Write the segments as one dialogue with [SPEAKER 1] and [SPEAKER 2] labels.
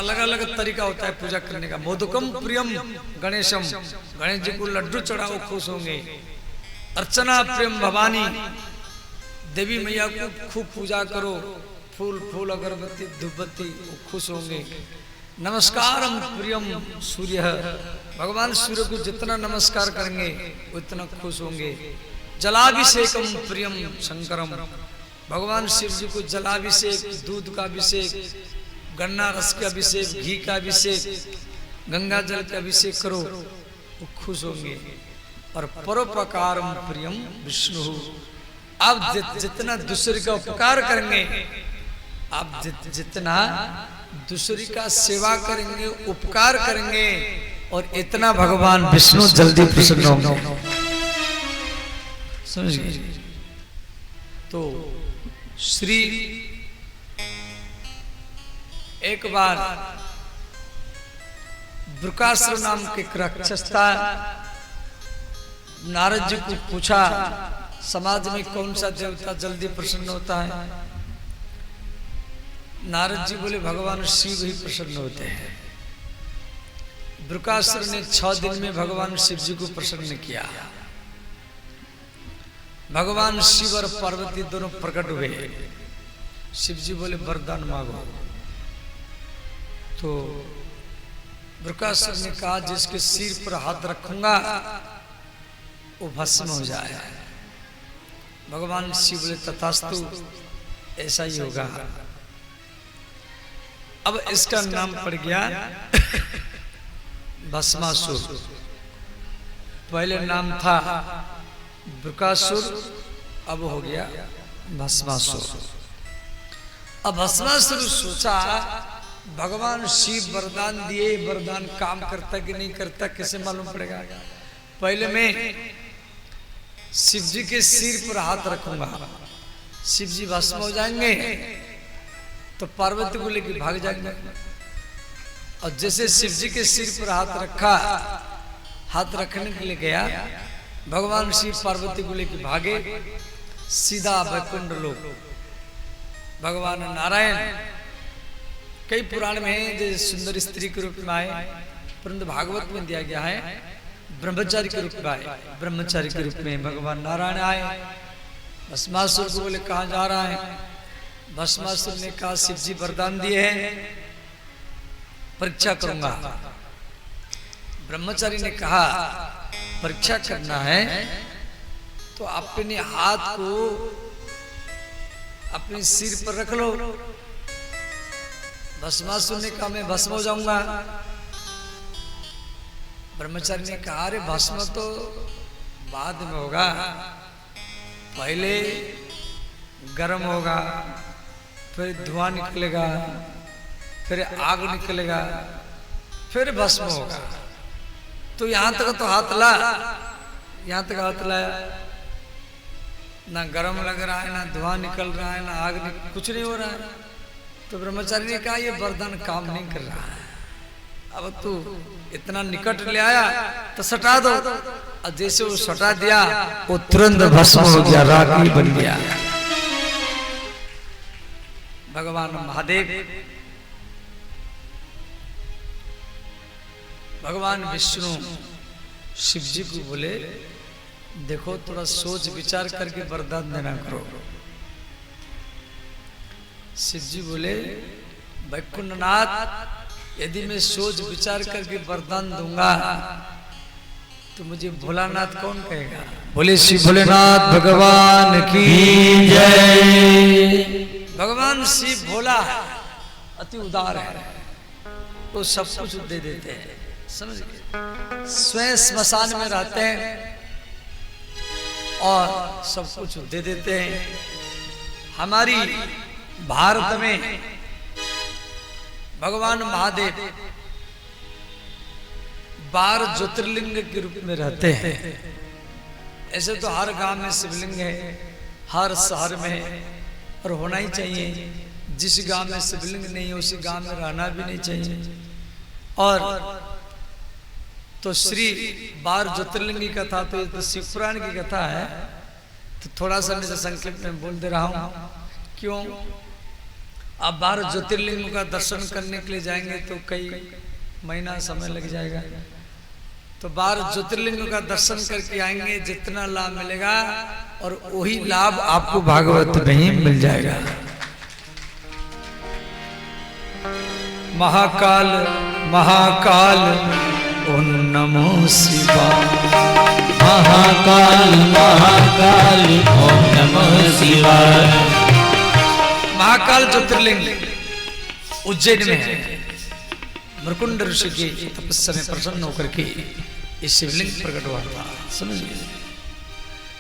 [SPEAKER 1] अलग अलग तरीका होता है पूजा करने का। मोदकम प्रियम गणेशम, गणेश जी को लड्डू चढ़ाओ खुश होंगे। अर्चना प्रियम भवानी, देवी मैया को खूब पूजा करो, फूल फूल अगरबत्ती धूपबत्ती, खुश होंगे। नमस्कारम प्रियम सूर्य, भगवान सूर्य को जितना नमस्कार करेंगे उतना खुश होंगे। जलाभिषेकम प्रियम शंकरम, भगवान शिव जी को जलाभिषेक, दूध का अभिषेक, गन्ना रस का अभिषेक, घी का अभिषेक, गंगा जल का अभिषेक करो, वो खुश होंगे। और परोपकारम प्रियम विष्णु, आप जितना दूसरे का उपकार करेंगे, आप जितना दूसरी का सेवा करेंगे, उपकार करेंगे, और इतना भगवान विष्णु जल्दी प्रसन्न होंगे। समझ गए? तो श्री एक बार वृकासुर नाम के राक्षस था, नारद जी को पूछा समाज में कौन सा देवता जल्दी प्रसन्न होता है? नारद जी बोले भगवान शिव ही प्रसन्न होते हैं। वृकासुर ने 6 दिन में भगवान शिव जी को प्रसन्न किया। भगवान शिव और पार्वती दोनों प्रकट हुए। शिव जी बोले वरदान मांगो। तो वृकासुर ने कहा जिसके सिर पर हाथ रखूंगा वो भस्म हो जाए। भगवान शिव बोले तथास्तु, ऐसा ही होगा। अब इसका नाम पड़ गया भस्मासुर। पहले नाम था वृकासुर, अब हो गया भस्मासुर। अब भस्मासुर सोचा भगवान शिव वरदान दिए, वरदान काम करता कि नहीं करता कैसे मालूम पड़ेगा? पहले मैं शिव जी के सिर पर हाथ रखूंगा, शिव जी भस्म हो जाएंगे तो पार्वती को लेकर भाग जाएंगे। और जैसे शिव जी के सिर पर हाथ रखा, हाथ रखने के लिए गया, भगवान शिव पार्वती को लेकर भागे सीधा वैकुंठ लोक। भगवान नारायण कई पुराण में है जो सुंदर स्त्री के रूप में आए, परंतु भागवत में दिया गया है ब्रह्मचारी के रूप में आए। ब्रह्मचारी के रूप में भगवान नारायण आए। भस्मासुर को बोले कहाँ जा रहा है? भस्मासुर ने कहा शिव जी वरदान दिए हैं, परीक्षा करूंगा। ब्रह्मचारी ने कहा परीक्षा करना है तो अपने हाथ को अपने सिर पर रख लो। भस्मासुर ने कहा मैं भस्म हो जाऊंगा। ब्रह्मचारी ने कहा अरे भस्म तो बाद में होगा, पहले गर्म होगा, फिर धुआं निकलेगा, फिर आग निकलेगा, फिर भस्म होगा। तो यहां तक तो हाथ ला, यहां तक हाथ लाया, ना गर्म लग रहा है, ना धुआं निकल रहा है, ना आग कुछ नहीं हो रहा है। तो ब्रह्मचारी ने कहा ये वरदान काम नहीं कर रहा है, अब तू इतना निकट ले आया तो सटा दो। और जैसे वो सटा दिया वो तुरंत भस्म हो गया, राख बन गया। भगवान महादेव, भगवान विष्णु शिव जी को बोले देखो थोड़ा सोच विचार करके वरदान देना करो। शिव जी बोले वैकुंठनाथ यदि मैं सोच विचार करके वरदान दूंगा तो मुझे भोलानाथ कौन कहेगा? बोले श्री भोलेनाथ भगवान की जय। भगवान शिव भोला है, अति उदार है, वो सब कुछ दे देते हैं। समझ गए? स्वयं स्मशान में रहते हैं और सब कुछ दे देते हैं। हमारी भारत में भगवान महादेव 12 ज्योतिर्लिंग के रूप में रहते हैं। ऐसे तो हर गांव में शिवलिंग है, हर शहर में, और होना ही चाहिए। जिस गांव में शिवलिंग नहीं है उसी गांव में रहना भी नहीं चाहिए। और तो श्री 12 ज्योतिर्लिंग की कथा तो ये तो शिव पुराण की कथा है, तो थोड़ा सा मैं संक्षिप्त में बोल दे रहा हूं। क्यों? अब 12 ज्योतिर्लिंग का दर्शन करने के लिए जाएंगे तो कई महीना समय लग जाएगा। तो 12 ज्योतिर्लिंग का दर्शन करके आएंगे, जितना लाभ मिलेगा और वही लाभ आपको भागवत में ही मिल जाएगा। महाकाल महाकाल ओम नमो शिवाय।
[SPEAKER 2] महाकाल महाकाल ओम नमो शिवाय।
[SPEAKER 1] महाकाल ज्योतिर्लिंग उज्जैन में है। मृकुंड ऋषि की तपस्या में प्रसन्न होकर के ये शिवलिंग प्रकट हुआ था। समझिए,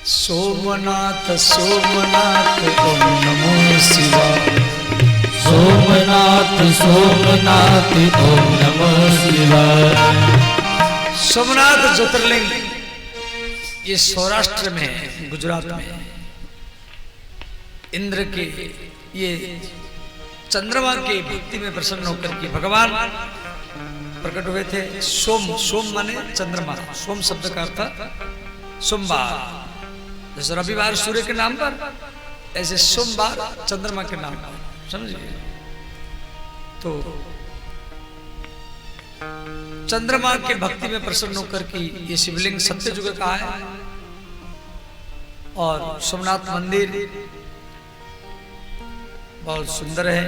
[SPEAKER 1] सोमनाथ सोमनाथ ओम नमो शिवाय।
[SPEAKER 2] सोमनाथ सोमनाथ ओम नमो शिवाय।
[SPEAKER 1] सोमनाथ ज्योतिर्लिंग ये सौराष्ट्र में है, गुजरात में है। इंद्र के ये चंद्रमा के भक्ति में प्रसन्न होकर के भगवान प्रकट हुए थे। सोम, सोम माने चंद्रमा, सोम शब्द का अर्थ सोमवार। जैसे रविवार सूर्य के नाम पर, ऐसे सोमवार चंद्रमा के नाम पर। समझिए, तो चंद्रमा के भक्ति में प्रसन्न होकर की ये शिवलिंग सत्ययुग का है। और सोमनाथ मंदिर बहुत सुंदर है।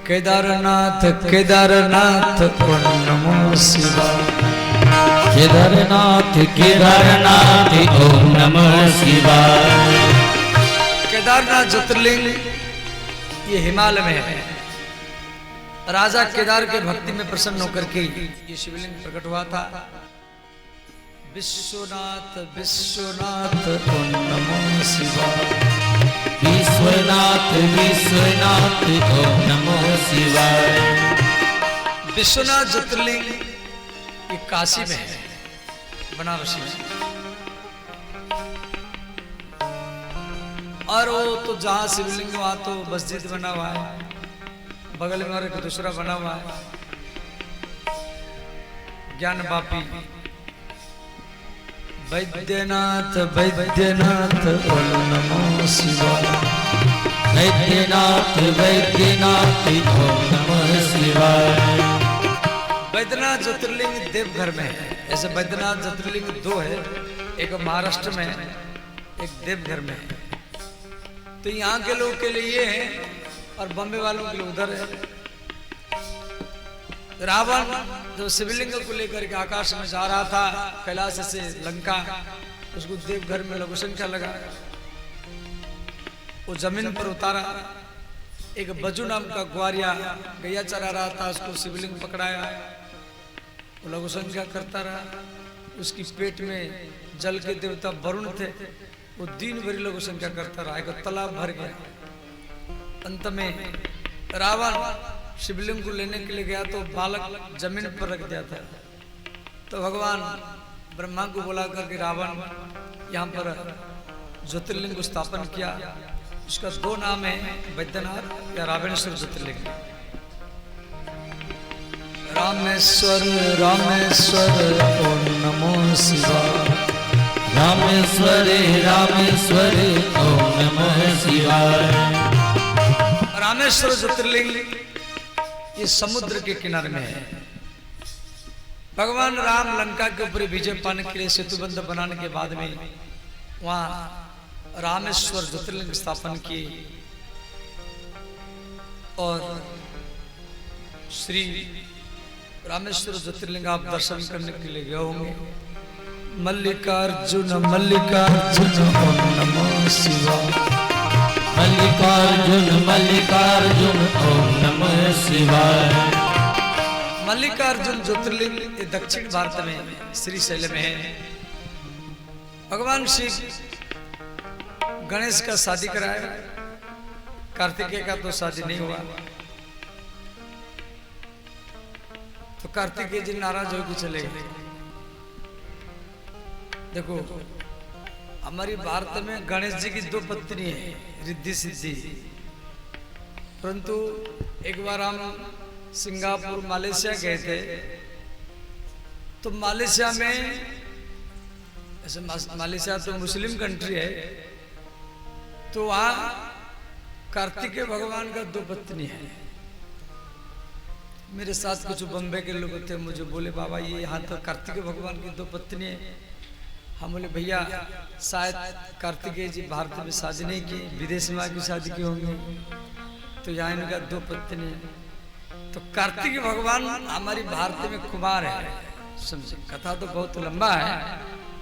[SPEAKER 1] केदारनाथ केदारनाथ ओम नमो शिवाय।
[SPEAKER 2] केदारनाथ केदारनाथ ओम नमो शिवाय।
[SPEAKER 1] केदारनाथ ज्योतिर्लिंग ये हिमालय में है। राजा केदार के भक्ति में प्रसन्न होकर के ये शिवलिंग प्रकट हुआ था। विश्वनाथ विश्वनाथ ओम नमो शिवाय।
[SPEAKER 2] विश्वनाथ विश्वनाथ ओम नमो शिवाय।
[SPEAKER 1] विश्वनाथ ज्योतिर्लिंग ये काशी में है, बनारसी में। और वो तो जहां शिवलिंग वहां तो मस्जिद बना हुआ है, बगल में और एक दूसरा बना हुआ है ज्ञान वापी। वैद्यनाथ वैद्यनाथ ओम नमो शिवाय।
[SPEAKER 2] वैद्यनाथ वैद्यनाथ ओम नमो शिवाय।
[SPEAKER 1] वैद्यनाथ ज्योतिर्लिंग देवघर में है। ऐसे वैद्यनाथ ज्योतिर्लिंग दो है, एक महाराष्ट्र में है, एक देवघर में है। तो यहाँ के लोग के लिए ये है और बॉम्बे वालों के लिए उधर है। रावण जो शिवलिंग को लेकर के आकाश में जा रहा था कैलाश से लंका, उसको देवघर में लघु संख्या लगा, वो जमीन पर उतारा। एक बजू नाम का ग्वारिया गैया चरा रहा था, उसको शिवलिंग पकड़ाया, वो लघु संख्या करता रहा। उसकी पेट में जल के देवता वरुण थे, वो दिन भरी लघु संख्या करता रहा, एक तालाब भर गया। अंत में रावण शिवलिंग को लेने के लिए गया तो बालक जमीन पर रख दिया था। तो भगवान ब्रह्मा को बुला करके रावण यहाँ पर ज्योतिर्लिंग को स्थापन किया। उसका दो नाम है, वैद्यनाथ या रामेश्वर ज्योतिर्लिंग। रामेश्वर रामेश्वर ओम नमो शिवाय।
[SPEAKER 2] रामेश्वर रामेश्वर ओम नमो शिवाय।
[SPEAKER 1] रामेश्वर ज्योतिर्लिंग ये समुद्र के किनारे में है। भगवान राम लंका के ऊपर विजय पाने के लिए सेतुबंध बनाने के बाद में वहां रामेश्वर ज्योतिर्लिंग स्थापन किए। और श्री रामेश्वर ज्योतिर्लिंग आप दर्शन करने के लिए गए होंगे। मल्लिकार्जुन मल्लिकार्जुन ओम नमो शिवाय।
[SPEAKER 2] मल्लिकार्जुन मल्लिकार्जुन ओम नमः शिवाय।
[SPEAKER 1] मल्लिकार्जुन ज्योतिर्लिंग ये दक्षिण भारत में श्रीशैल में है। भगवान शिव गणेश का शादी कराया, कार्तिकेय का तो शादी नहीं हुआ। तो कार्तिकेय जी नाराज होकर चले गए। देखो हमारी भारत में गणेश जी की दो पत्नी है, रिद्धि सिद्धि। परंतु एक बार हम सिंगापुर मलेशिया गए थे, तो मलेशिया में, ऐसे मलेशिया तो मुस्लिम कंट्री है, तो वहाँ कार्तिकेय भगवान का 2 पत्नी है। मेरे साथ कुछ बम्बे के लोग थे, मुझे बोले बाबा ये यहाँ तो कार्तिकेय भगवान की 2 पत्नी है। हम बोले भैया शायद कार्तिकेय जी भारत में शादी नहीं की, विदेश में आके शादी की होंगे, तो यहाँ इनका 2 पत्नी है। तो कार्तिकेय भगवान हमारी भारत में कुमार है। समझे, कथा तो बहुत लंबा है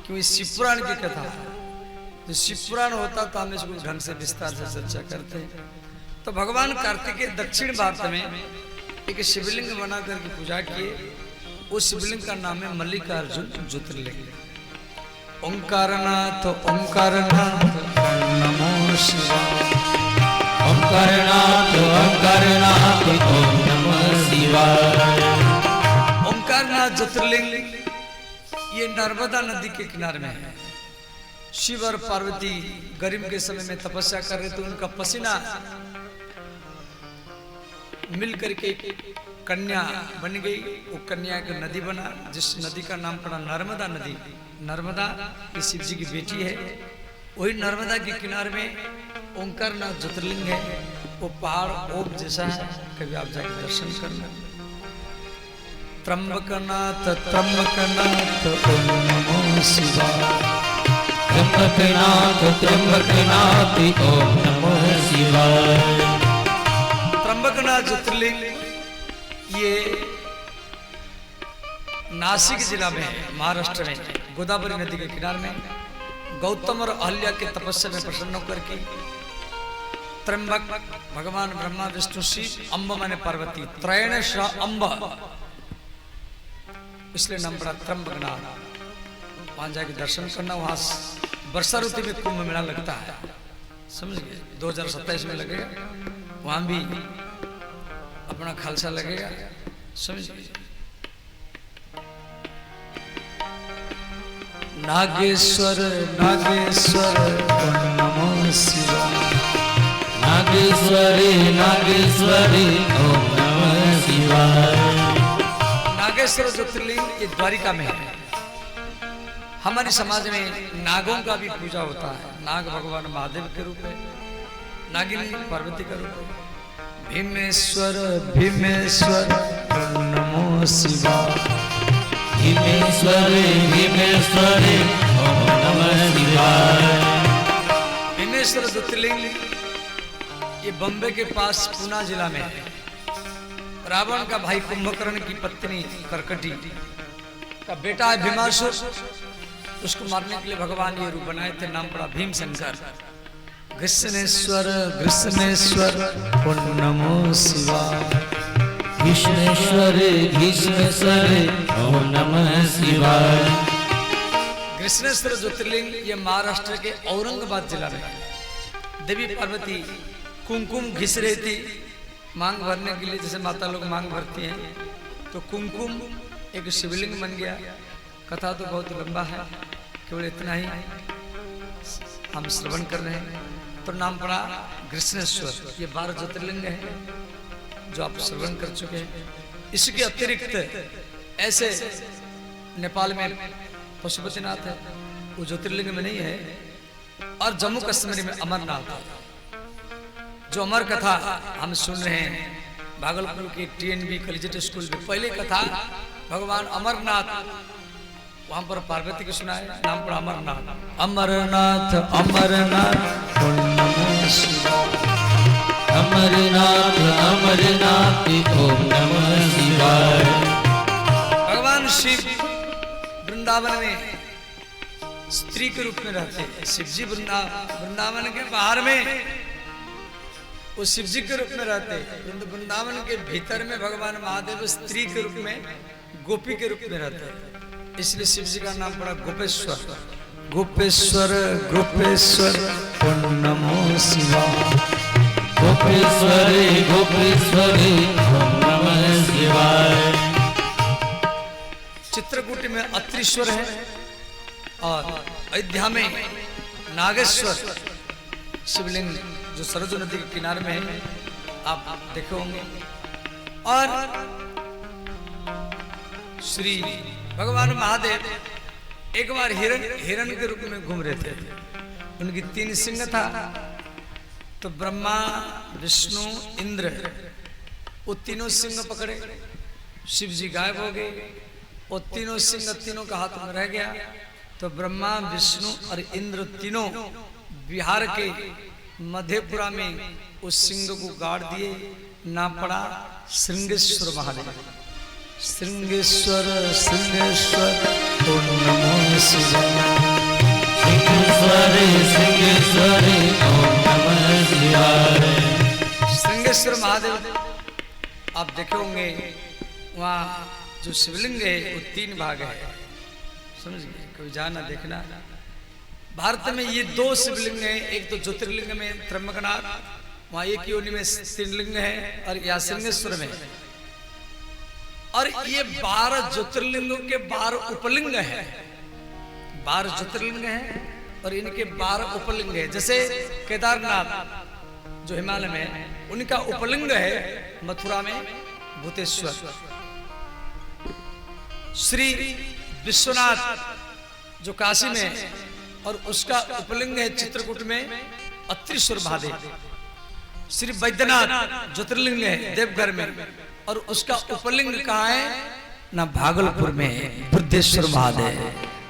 [SPEAKER 1] क्योंकि शिवपुराण की कथा है। तो शिवपुराण होता तो हम इसको ढंग से विस्तार से चर्चा करते हैं। तो भगवान कार्तिकेय दक्षिण भारत में एक शिवलिंग बना करके पूजा किए। उस शिवलिंग का नाम है मल्लिकार्जुन ज्योतिर्लिंग। ओंकारनाथ ओंकारनाथ नमो शिवाय।
[SPEAKER 2] ओंकारनाथ ओंकारनाथ ओम नमः शिवाय।
[SPEAKER 1] ओंकारनाथ ज्योतिर्लिंग ये नर्मदा नदी के किनारे में है। शिव और पार्वती गर्मी के समय में तपस्या कर रहे थे, उनका पसीना मिल करके कन्या बन गई। वो कन्या एक नदी बना, जिस नदी का नाम पड़ा नर्मदा नदी। नर्मदा ये शिव जी की बेटी है। वही नर्मदा के किनारे में ओंकारनाथ ज्योतिर्लिंग है। वो पहाड़ ओम जैसा है, कभी आप जाके दर्शन करना। त्र्यंबकनाथ त्र्यंबकनाथ ओम नमो शिवाय।
[SPEAKER 2] त्र्यंबकनाथ त्र्यंबकनाथ ओम नमः शिवाय।
[SPEAKER 1] त्र्यंबकनाथ ज्योतिर्लिंग ये नासिक जिला में है, महाराष्ट्र में, गोदावरी नदी के किनारे में। गौतम और अहल्या के तपस्या में प्रसन्न होकर के त्र्यंबक भगवान ब्रह्मा विष्णु शिव, अम्ब माने पार्वती, त्रयण शाह अम्ब, इसलिए नाम पड़ा त्र्यंबकनाथ। वहां जाके दर्शन करना। वहां वर्षा ऋतु में कुंभ मेला लगता है, समझ गए, 2027 में लगेगा। वहां भी अपना खालसा लगेगा, समझ गए। नागेश्वर नागेश्वर ओम नमः शिवाय।
[SPEAKER 2] नागेश्वरी नागेश्वरी ओम नमः शिवाय।
[SPEAKER 1] नागेश्वर ज्योतिर्लिंग ये द्वारिका में है। हमारे समाज में नागों का भी पूजा होता है। नाग भगवान महादेव के रूप में, नागिनी पार्वती का रूप है। भीमेश्वर भीमेश्वर ओम नमो शिवाय।
[SPEAKER 2] भीमेश्वरी भीमेश्वरी ओम नमः शिवाय।
[SPEAKER 1] भीमेश्वर ज्योतिर्लिंग ये बम्बे के पास पूना जिला में है। रावण का भाई कुंभकर्ण की पत्नी कर्कटी का बेटा है भीमासुर। उसको मारने के लिए भगवान ये रूप बनाए थे, नाम पड़ा भीमशंकर। कृष्णेश्वर कृष्णेश्वर ओम नमो शिवाय।
[SPEAKER 2] कृष्णेश्वरी कृष्णेश्वरी ओम नमः शिवाय।
[SPEAKER 1] कृष्णेश्वर ज्योतिर्लिंग ये महाराष्ट्र के औरंगाबाद जिला में है। देवी पार्वती कुमकुम घिस रही थी मांग भरने के लिए, जैसे माता लोग मांग भरती हैं, तो कुमकुम एक शिवलिंग बन गया। कथा तो बहुत लंबा है, केवल इतना ही हम श्रवण कर रहे हैं। तो नाम पड़ा कृष्णेश्वर। ये 12 ज्योतिर्लिंग है जो आप श्रवण कर चुके हैं। इसके अतिरिक्त ऐसे नेपाल में पशुपतिनाथ है, वो ज्योतिर्लिंग में नहीं है। और जम्मू कश्मीर में अमरनाथ है। जो अमर कथा हम सुन रहे हैं भागलपुर के TNB कॉलेजिएट स्कूल में, पहले कथा भगवान अमरनाथ, वहां पर पार्वती को सुना है, नाम पड़ा अमरनाथ। अमरनाथ अमरनाथ ओम नमः शिवाय।
[SPEAKER 2] अमरनाथ अमरनाथ ओम नमः शिवाय।
[SPEAKER 1] भगवान शिव वृंदावन में स्त्री के रूप में रहते हैं। शिव जी वृंदावन के बाहर में वो शिव जी के रूप में रहते हैं। वृंदावन के भीतर में भगवान महादेव स्त्री के रूप में, गोपी के रूप में रहते हैं। इसलिए शिव जी का नाम पड़ा गोपेश्वर। गोपेश्वर गोपेश्वर ओम नमो शिवाय।
[SPEAKER 2] गोपेश्वरी गोपेश्वरी ओम नमः शिवाय।
[SPEAKER 1] चित्रकूट में अत्रीश्वर है और अयोध्या में नागेश्वर शिवलिंग जो सरजू नदी के किनारे में है, आप देखे होंगे। और श्री भगवान महादेव एक बार हिरण के रूप में घूम रहे थे। उनकी 3 सिंह था, तो तो ब्रह्मा विष्णु इंद्र वो तीनों सिंह पकड़े, शिव जी गायब हो गए, वो तीनों सिंह तीनों का हाथ में रह गया। तो ब्रह्मा विष्णु और इंद्र तीनों बिहार के मधेपुरा में उस सिंह को गाड़ दिए। ना पड़ा श्रृंगेश्वर महादेव। श्रृंगेश्वर श्रृंगेश्वर ओम नमो शिवाय।
[SPEAKER 2] सिंहेश्वरी सिंहेश्वरी ओम नमः शिवाय।
[SPEAKER 1] श्रृंगेश्वर महादेव आप देखे होंगे, वहाँ जो शिवलिंग है वो 3 भाग है, समझ गए? कोई जाना देखना। भारत में ये 2 शिवलिंग है, एक तो ज्योतिर्लिंग में त्र्यंबकनाथ, वहाँ एक योनि में 3 लिंग है, और यहाँ श्रृंगेश्वर में। और ये 12 ज्योतिर्लिंगों के 12 उपलिंग है। 12 ज्योतिर्लिंग है और इनके 12 उपलिंग है। जैसे केदारनाथ जो हिमालय में है, उनका उपलिंग है मथुरा में भूतेश्वर। श्री विश्वनाथ जो काशी में है, और उसका उपलिंग है चित्रकूट में अत्रिश्वर महादेव। श्री वैद्यनाथ ज्योतिर्लिंग है देवघर में, और उसका उपलिंग कहाँ है? ना भागलपुर में है, बुद्धेश्वर महादेव।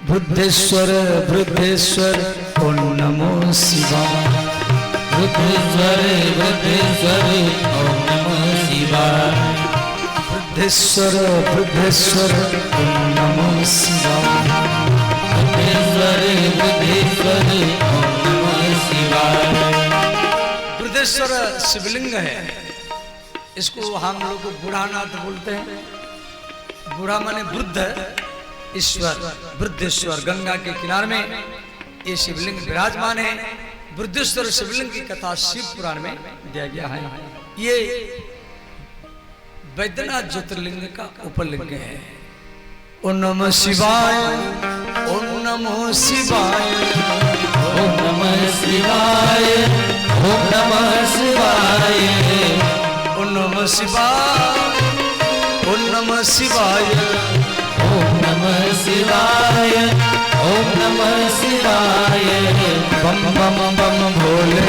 [SPEAKER 1] बुद्धेश्वर बुद्धेश्वर ओम नमो शिवाय।
[SPEAKER 2] बुद्धेश्वर बुद्धेश्वर ओम नमः शिवाय।
[SPEAKER 1] बुद्धेश्वर बुद्धेश्वर ओम नमो शिवाय।
[SPEAKER 2] बुद्धेश्वर बुद्धेश्वर ओम नमः शिवाय।
[SPEAKER 1] बुद्धेश्वर शिवलिंग है, इसको हम लोग बूढ़ानाथ बोलते हैं। बूढ़ा माने वृद्ध, ईश्वर बुद्धेश्वर। गंगा के किनारे में ये शिवलिंग विराजमान है। बुद्धेश्वर शिवलिंग की कथा शिव पुराण में दिया गया है। ये वैद्यनाथ ज्योतिर्लिंग का उपलिंग है। ओम नमः शिवाय ओम नमः शिवाय
[SPEAKER 2] ओम नमः शिवाय ओम नमः शिवाय
[SPEAKER 1] ओम नमः शिवाय ओम नमः शिवाय
[SPEAKER 2] ओम नमः शिवाय ओम नमः शिवाय।
[SPEAKER 1] बम बम बम भोले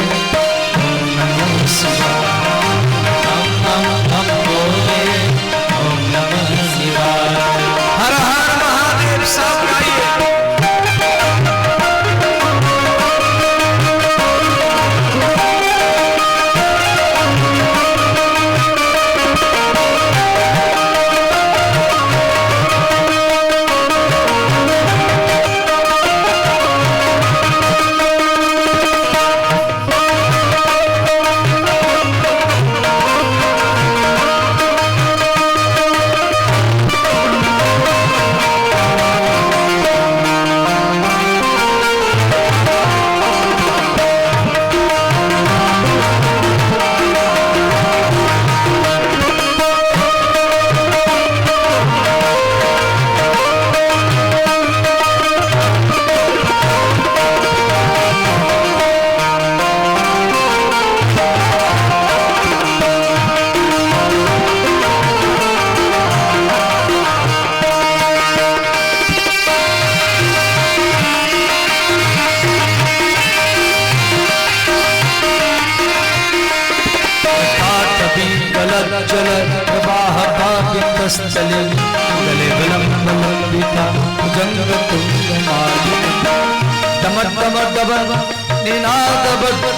[SPEAKER 1] ओम नमः शिवाय।
[SPEAKER 2] बम बम बम भोले ओम नमः शिवाय।
[SPEAKER 1] हर हर महादेव सब गाइए। स्थले गले विलंबिता भुजंग तुंगमालिका डमर डमर डबर निनाद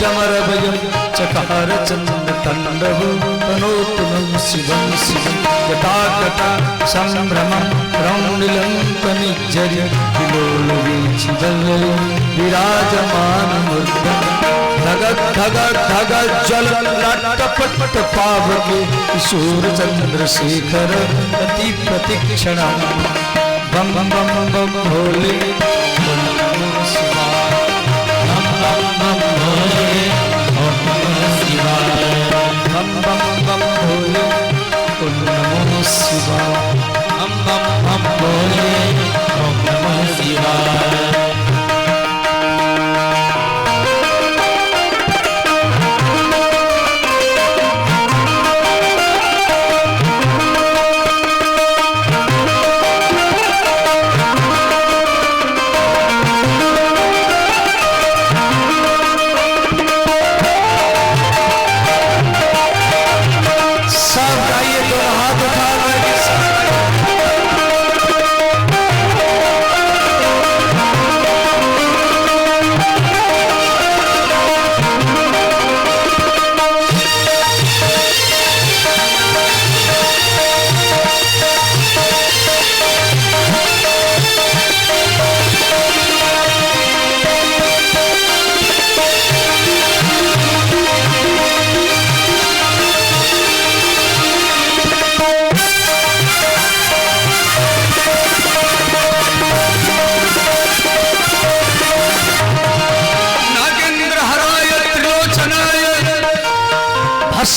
[SPEAKER 1] डमर भयम चकार चंद तंडव तनोतुम शिवं शिवं जटाकटा संभ्रमं रौनिलंक निज्जरि विलोल वीचिदल विराजमान मूर्धन धगत धगत धगत जल लटपट पावके किशोर चंद्रशेखर अति प्रतीक्षण बम बम बम बम भोले ओम नमः शिवाय।
[SPEAKER 2] बम बम बम भोले ओम नमः शिवाय।
[SPEAKER 1] बम बम बम भोले ओम नमः शिवाय।
[SPEAKER 2] बम बम बम भोले ओम नमः शिवाय।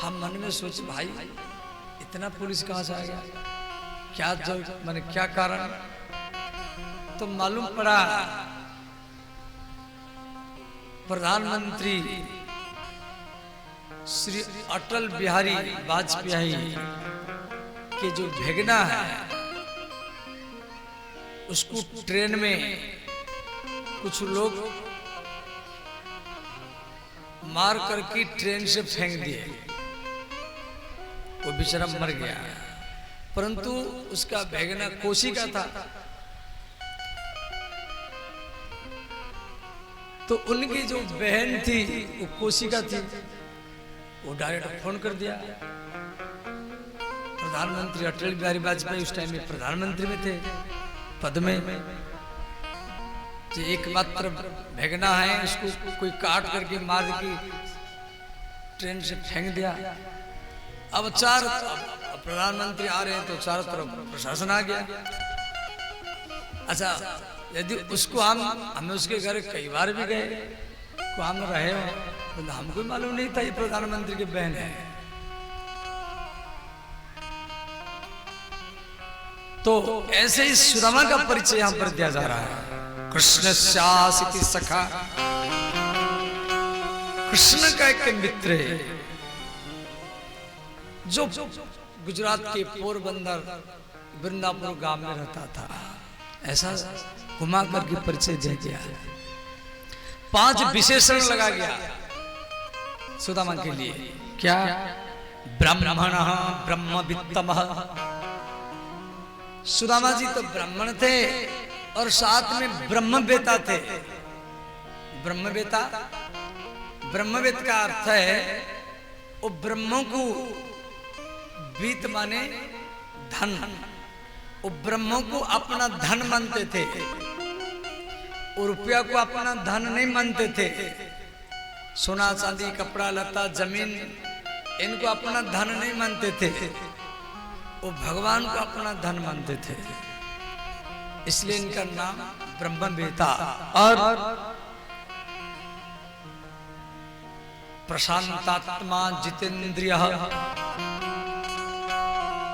[SPEAKER 1] हम मन में सोचे भाई इतना पुलिस कहां से आ गया, क्या जो मैंने क्या कारण, तो मालूम पड़ा प्रधानमंत्री श्री अटल बिहारी वाजपेयी के जो भेगना है उसको ट्रेन में कुछ लोग मार करके ट्रेन से फेंक दिए, वो बेचारा मर गया। परंतु उसका भेगना कोसी का था, तो उनकी जो बहन थी वो कोसी का थी, वो डायरेक्ट फोन कर दिया। प्रधानमंत्री अटल बिहारी वाजपेयी उस टाइम में प्रधानमंत्री में थे, पद में, जो एकमात्र भेगना है उसको कोई काट करके मार के ट्रेन से फेंक दिया। अब प्रधानमंत्री आ रहे हैं तो चारों तरफ प्रशासन आ गया। अच्छा, यदि उसको हमें उसके घर कई बार भी गए, तो हम रहे हो, तो हमको मालूम नहीं था ये प्रधानमंत्री की बहन है। तो ऐसे ही सुदामा का परिचय यहां पर दिया जा रहा है। कृष्ण स्यासिति सखा, कृष्ण का एक मित्र है जो गुजरात के पोरबंदर वृंदापुर गांव में रहता था। ऐसा घुमा करके परिचय दे दिया, 5 विशेषण लगा गया सुदामा के लिए। क्या? ब्राह्मणः ब्रह्मवित्तमः, सुदामा जी तो ब्राह्मण थे और साथ में ब्रह्मवेता थे। ब्रह्मवेता, ब्रह्मवेद का अर्थ है वो ब्रह्म को, वीत माने धन, वो ब्रह्म को अपना धन मानते थे, और रुपया को अपना धन नहीं मानते थे। सोना चांदी कपड़ा लता जमीन इनको अपना धन नहीं मानते थे, वो भगवान को अपना धन मानते थे, इसलिए इनका नाम ब्रह्मवेता। और प्रशांतात्मा जितेंद्रिय,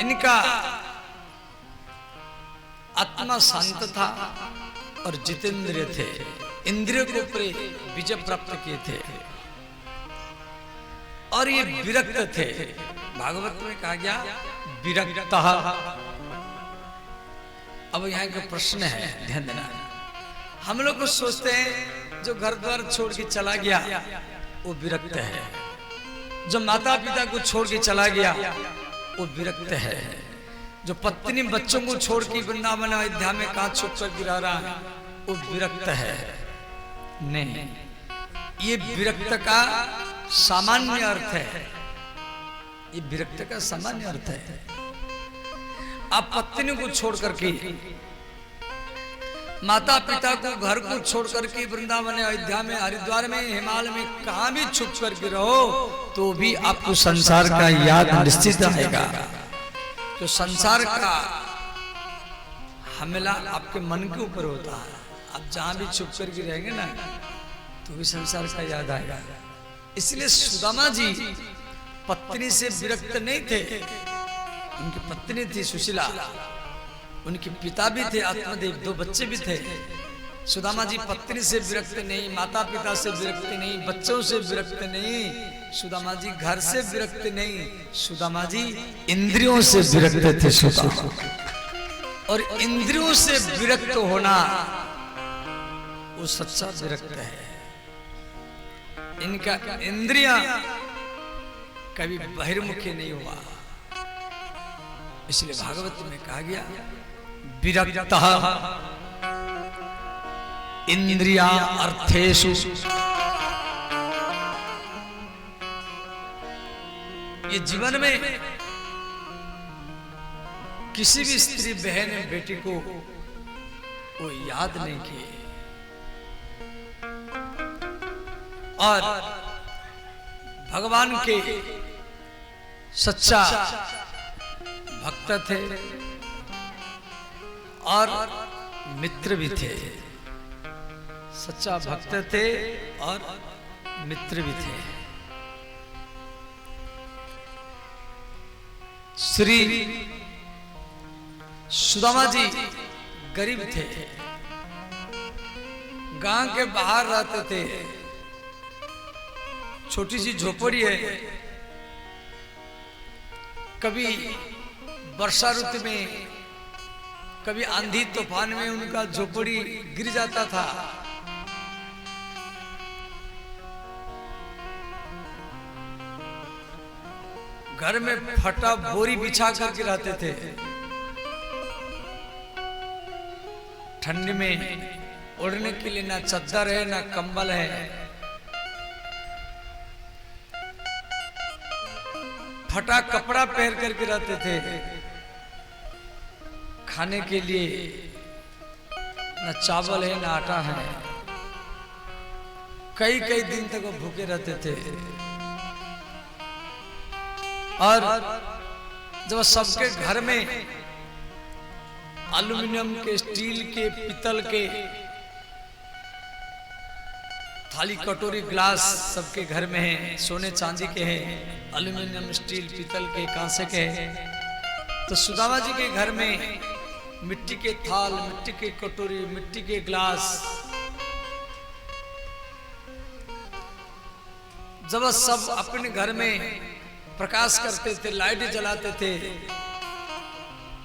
[SPEAKER 1] इनका आत्मा शांत था और जितेंद्रिय थे, इंद्रियों के ऊपर विजय प्राप्त किए थे। और ये विरक्त थे, भागवत में कहा गया विरक्त। अब यहाँ का प्रश्न है, ध्यान देना। हम लोग कुछ सोचते हैं जो घर द्वार छोड़ के चला गया वो विरक्त है, जो माता पिता को छोड़ के चला गया वो विरक्त है, जो पत्नी बच्चों को छोड़ के वृंदावन अयोध्या में कहां छुप कर गिरा रहा है वो विरक्त है। नहीं, ये विरक्त का सामान्य अर्थ है, ये विरक्त का सामान्य अर्थ है। आप पत्नी को छोड़ करके, माता पिता को, घर को छोड़ करके वृंदावन अयोध्या में, हरिद्वार में, हिमालय में कहां भी छुप करके रहो तो भी आपको संसार का याद निश्चित आएगा। तो संसार का हमला आपके मन के ऊपर होता है। आप जहां भी छुप करके रहेंगे ना तो भी संसार का याद आएगा। इसलिए सुदामा जी पत्नी से विरक्त नहीं थे, उनकी पत्नी थी सुशीला, उनके पिता भी थे आत्मदेव, 2 बच्चे भी थे। सुदामा जी पत्नी से विरक्त नहीं, माता पिता से विरक्त नहीं, बच्चों से विरक्त नहीं, सुदामा जी घर से विरक्त नहीं, सुदामा जी इंद्रियों से विरक्त थे सुदामा। और इंद्रियों से विरक्त होना वो सच्चा विरक्त है। इनका इंद्रियां कभी बहिर्मुखी नहीं हुआ, इसलिए भागवत में कहा गया विरक्तः इंद्रिया अर्थेषु। ये जीवन में किसी भी स्त्री बहन बेटी को वो याद नहीं किए, और भगवान के सच्चा भक्त थे और मित्र भी थे, सच्चा भक्त थे और मित्र भी थे। श्री सुदामा जी गरीब थे, गांव के बाहर रहते थे, छोटी सी झोपड़ी है। कभी वर्षा ऋतु में, कभी आंधी तूफान में उनका झोपड़ी गिर जाता था। घर में फटा बोरी बिछा करके रहते थे। ठंडी में ओढ़ने के लिए ना चद्दर है ना कंबल है। फटा कपड़ा पहन करके रहते थे। खाने के लिए ना चावल है ना आटा है। कई कई दिन तक वो भूखे रहते थे। और जब सबके घर में एल्युमिनियम के, स्टील के, पीतल के थाली कटोरी ग्लास सबके घर में है, सोने चांदी के हैं, एल्युमिनियम, स्टील, पीतल के, कांसे के हैं। तो सुदामा जी के घर में मिट्टी के थाल, मिट्टी के कटोरी, मिट्टी के ग्लास। जब सब अपने घर में प्रकाश करते थे, लाइट जलाते थे।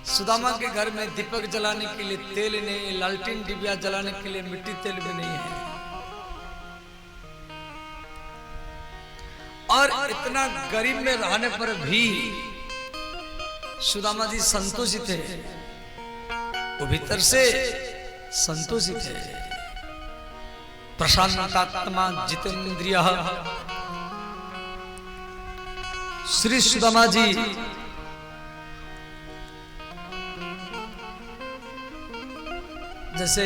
[SPEAKER 1] सुदामा के घर में दीपक जलाने के लिए तेल नहीं, लालटेन डिबिया जलाने के लिए मिट्टी तेल भी नहीं है। और इतना गरीब में रहने पर भी सुदामा जी संतोषी थे, वो भीतर से संतोषी थे। प्रशांतात्मा जितेंद्रिय श्री सुदामा जी जैसे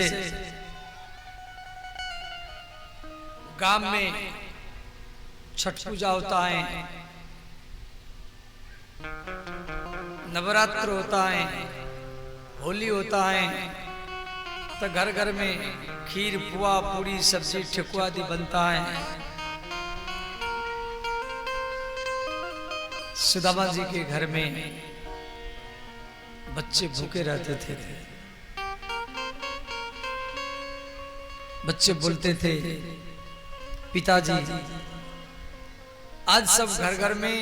[SPEAKER 1] गांव में छठ पूजा होता है, नवरात्र होता है, होली होता है, तो घर घर में खीर, पुआ, पूरी, सब्जी, ठेकुआ आदि बनता है। सुदामा जी के घर में बच्चे भूखे रहते थे। बच्चे बोलते थे, पिताजी आज सब घर घर में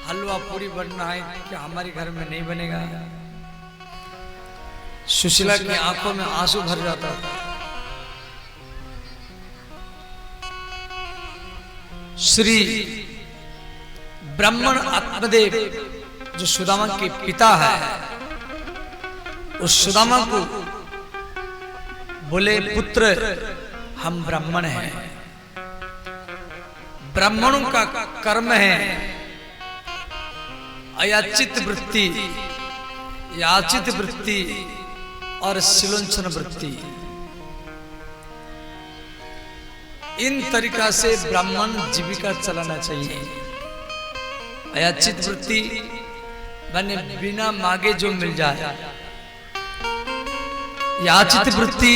[SPEAKER 1] हलवा पूरी बनना है, क्या हमारे घर में नहीं बनेगा? सुशीला की आंखों में आंसू भर जाता था। श्री ब्राह्मण आत्मदेव जो सुदामा के पिता है, उस सुदामा को बोले, पुत्र हम ब्राह्मण हैं, ब्राह्मणों का कर्म है अयाचित वृत्ति, याचित वृत्ति और सिलोंचन वृत्ति। इन तरीका से ब्राह्मण जीविका चलाना चाहिए। अयाचित वृत्ति बने बिना मांगे जो मिल जाए। याचित वृत्ति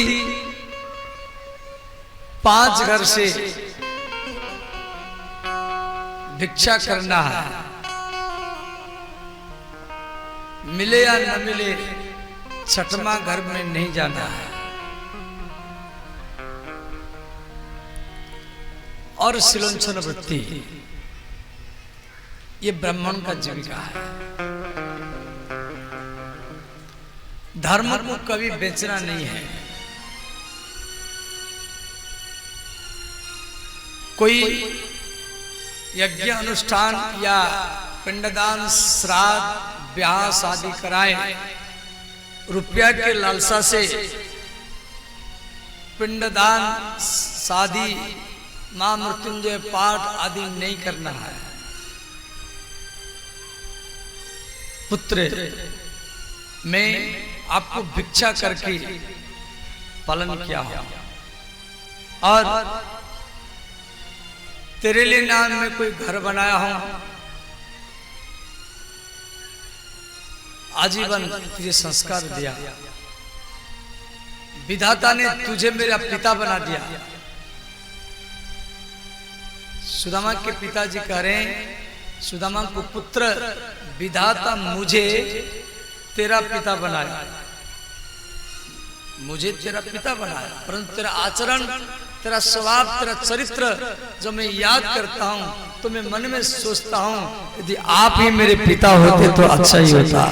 [SPEAKER 1] 5 घर से भिक्षा करना है, मिले या न मिले, छठवां घर में नहीं जाना है। और सिलोंचन वृत्ति ये ब्राह्मण का जीविका है। धर्म को कभी बेचना नहीं है। कोई यज्ञ अनुष्ठान या पिंडदान, श्राद्ध, ब्याह शादी कराए, रुपया के लालसा से पिंडदान, शादी, मां मृत्युंजय पाठ आदि नहीं करना है। पुत्र मैं आपको भिक्षा करके पालन किया हो और तेरे लिए नाम में कोई घर बनाया हो, आजीवन तुझे संस्कार दिया, विधाता ने तुझे मेरा पिता बना दिया। सुदामा के पिताजी कह रहे हैं सुदामा को पुत्र विधाता मुझे तेरा पिता बनाया, मुझे तेरा पिता बनाया, परंतु तेरा आचरण, तेरा स्वभाव, तेरा चरित्र जो मैं याद करता हूं तो मैं मन में सोचता हूं यदि आप ही मेरे पिता होते तो अच्छा ही होता।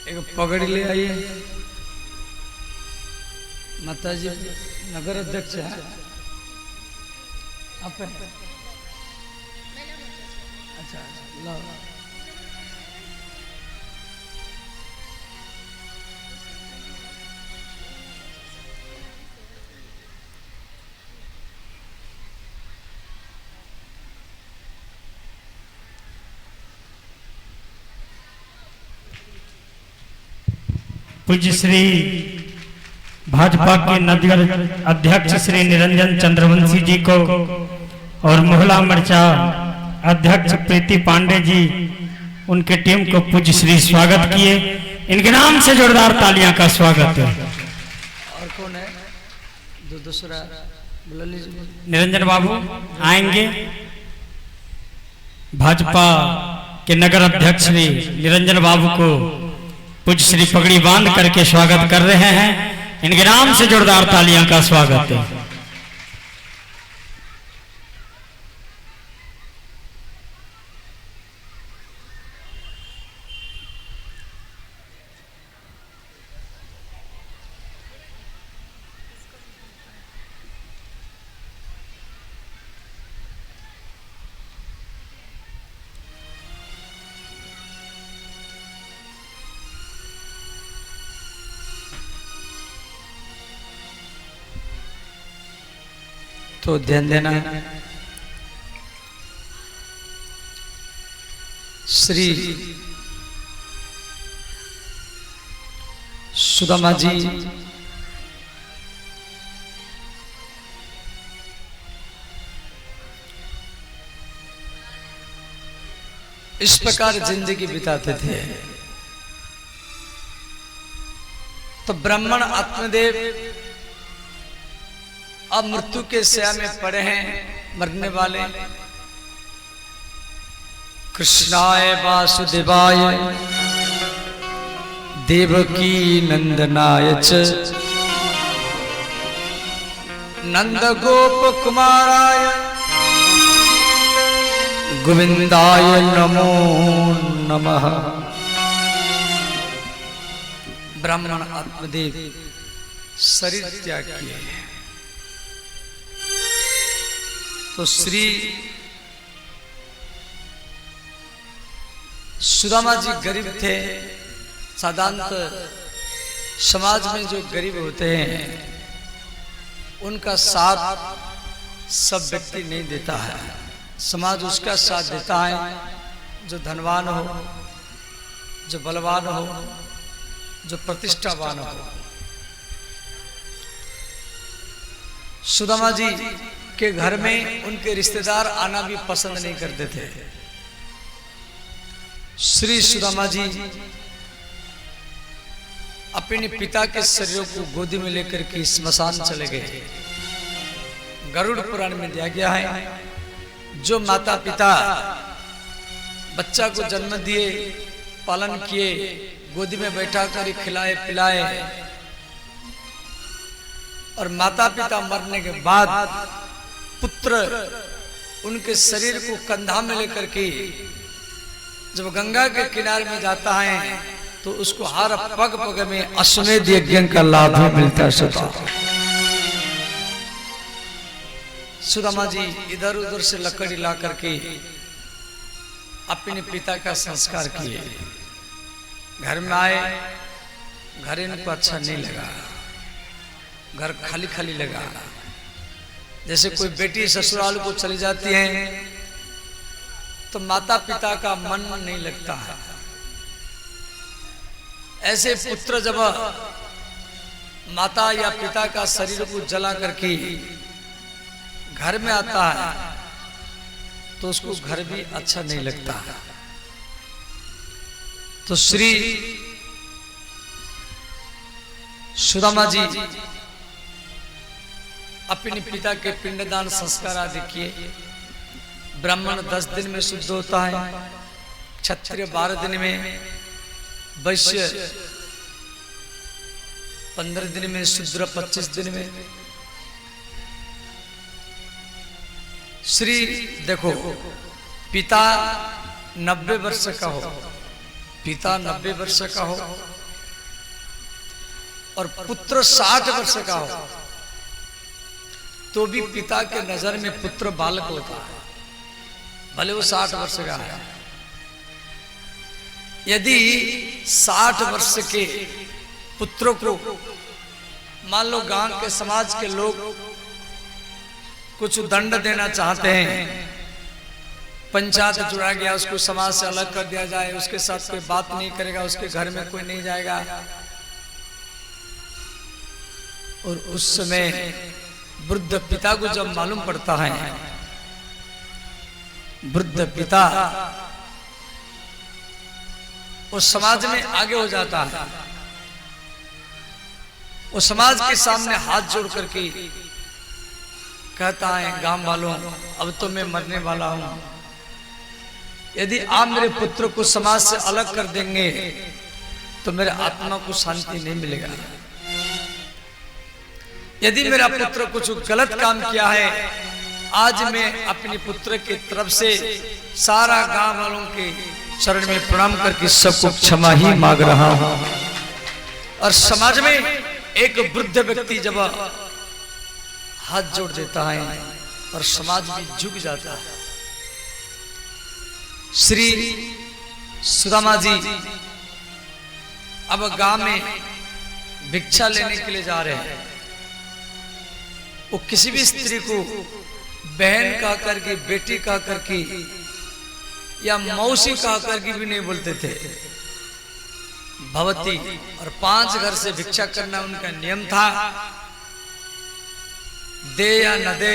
[SPEAKER 1] एक पगड़ी ले आइए। माता जी नगर अध्यक्ष है आप? अच्छा लो।
[SPEAKER 3] पूज्य श्री भाजपा के नगर अध्यक्ष श्री निरंजन चंद्रवंशी जी को और महिला मोर्चा अध्यक्ष प्रीति पांडे जी, उनके टीम को पूज्य श्री स्वागत किए। इनके नाम से जोरदार तालियां का स्वागत है।
[SPEAKER 1] और कौन है दूसरा?
[SPEAKER 3] निरंजन बाबू आएंगे। भाजपा के नगर अध्यक्ष श्री निरंजन बाबू को पूज्य श्री पगड़ी बांध करके स्वागत कर रहे हैं। इनके नाम से जोरदार तालियां का स्वागत है।
[SPEAKER 1] तो ध्यान देना, श्री सुदामा जी इस प्रकार जिंदगी बिताते थे। तो ब्राह्मण आत्मदेव अब मृत्यु के शैया में पड़े हैं, मरने वाले। कृष्णाय वासुदेवाय देवकी नंदनाय च नंद गोप कुमाराय गोविंदाय नमो नमः। ब्राह्मण आत्मदेव शरीर त्याग किए। तो श्री सुदामा जी गरीब थे। साधारणतः समाज में जो गरीब होते हैं उनका साथ सब व्यक्ति नहीं देता है। समाज उसका साथ देता है जो धनवान हो, जो बलवान हो, जो प्रतिष्ठावान हो। सुदामा जी के घर में उनके रिश्तेदार आना भी पसंद नहीं करते थे। श्री सुदामा जी अपने पिता के शरीर को गोदी में लेकर के स्मशान चले गए। गरुड़ पुराण में दिया गया है, जो माता पिता बच्चा को जन्म दिए, पालन किए, गोदी में बैठा कर खिलाए पिलाए और माता पिता मरने के बाद पुत्र उनके शरीर को कंधा में लेकर के जब गंगा के किनारे में जाता है तो उसको हर पग पग में अश्वमेध यज्ञ का लाभ मिलता है। सुदामा जी इधर उधर से लकड़ी ला करके अपने पिता का संस्कार किए। घर में आए, घर इनको अच्छा नहीं लगा, घर खाली खाली लगा। जैसे कोई बेटी ससुराल को चली जाती है तो माता पिता का मन नहीं लगता है, ऐसे पुत्र जब माता या पिता का शरीर को जला करके घर में आता है तो उसको घर भी अच्छा नहीं लगता है। तो श्री सुदामा जी अपने पिता के पिंडदान संस्कार आदि किए। ब्राह्मण 10 दिन में शुद्ध होता है, क्षत्रिय 12 दिन में, वैश्य 15 दिन में, शूद्र 25 दिन में। श्री देखो पिता 90 वर्ष का हो, पिता 90 वर्ष का हो और पुत्र 60 वर्ष का हो तो भी पिता के नजर में पुत्र बालक होता है, भले वो 60 वर्ष का है। यदि 60 वर्ष के पुत्रों को मान लो गांव के समाज के लोग कुछ दंड देना चाहते हैं, पंचायत जुड़ा गया, उसको समाज से अलग कर दिया जाए, उसके साथ कोई बात नहीं करेगा, उसके घर में कोई नहीं जाएगा, और उस समय वृद्ध पिता को जब मालूम पड़ता है, वृद्ध पिता उस समाज में आगे हो जाता है, वो समाज के सामने हाथ जोड़ करके कहता है, गांव वालों अब तो मैं मरने वाला हूं, यदि आप मेरे पुत्र को समाज से अलग कर देंगे तो मेरे आत्मा को शांति नहीं मिलेगा। यदि मेरा पुत्र कुछ गलत काम किया है, आज मैं अपने पुत्र के तरफ से सारा गांव वालों के चरण में प्रणाम करके सबको क्षमा ही मांग रहा हूं। और समाज में एक वृद्ध व्यक्ति जब हाथ जोड़ देता है और समाज भी झुक जाता है। श्री सुदामा जी अब गांव में भिक्षा लेने के लिए जा रहे हैं। वो किसी भी स्त्री को बहन कह करके, बेटी कह करके या मौसी कह करके भी नहीं बोलते थे, भवती। और 5 घर से भिक्षा करना उनका नियम था, दे या न दे,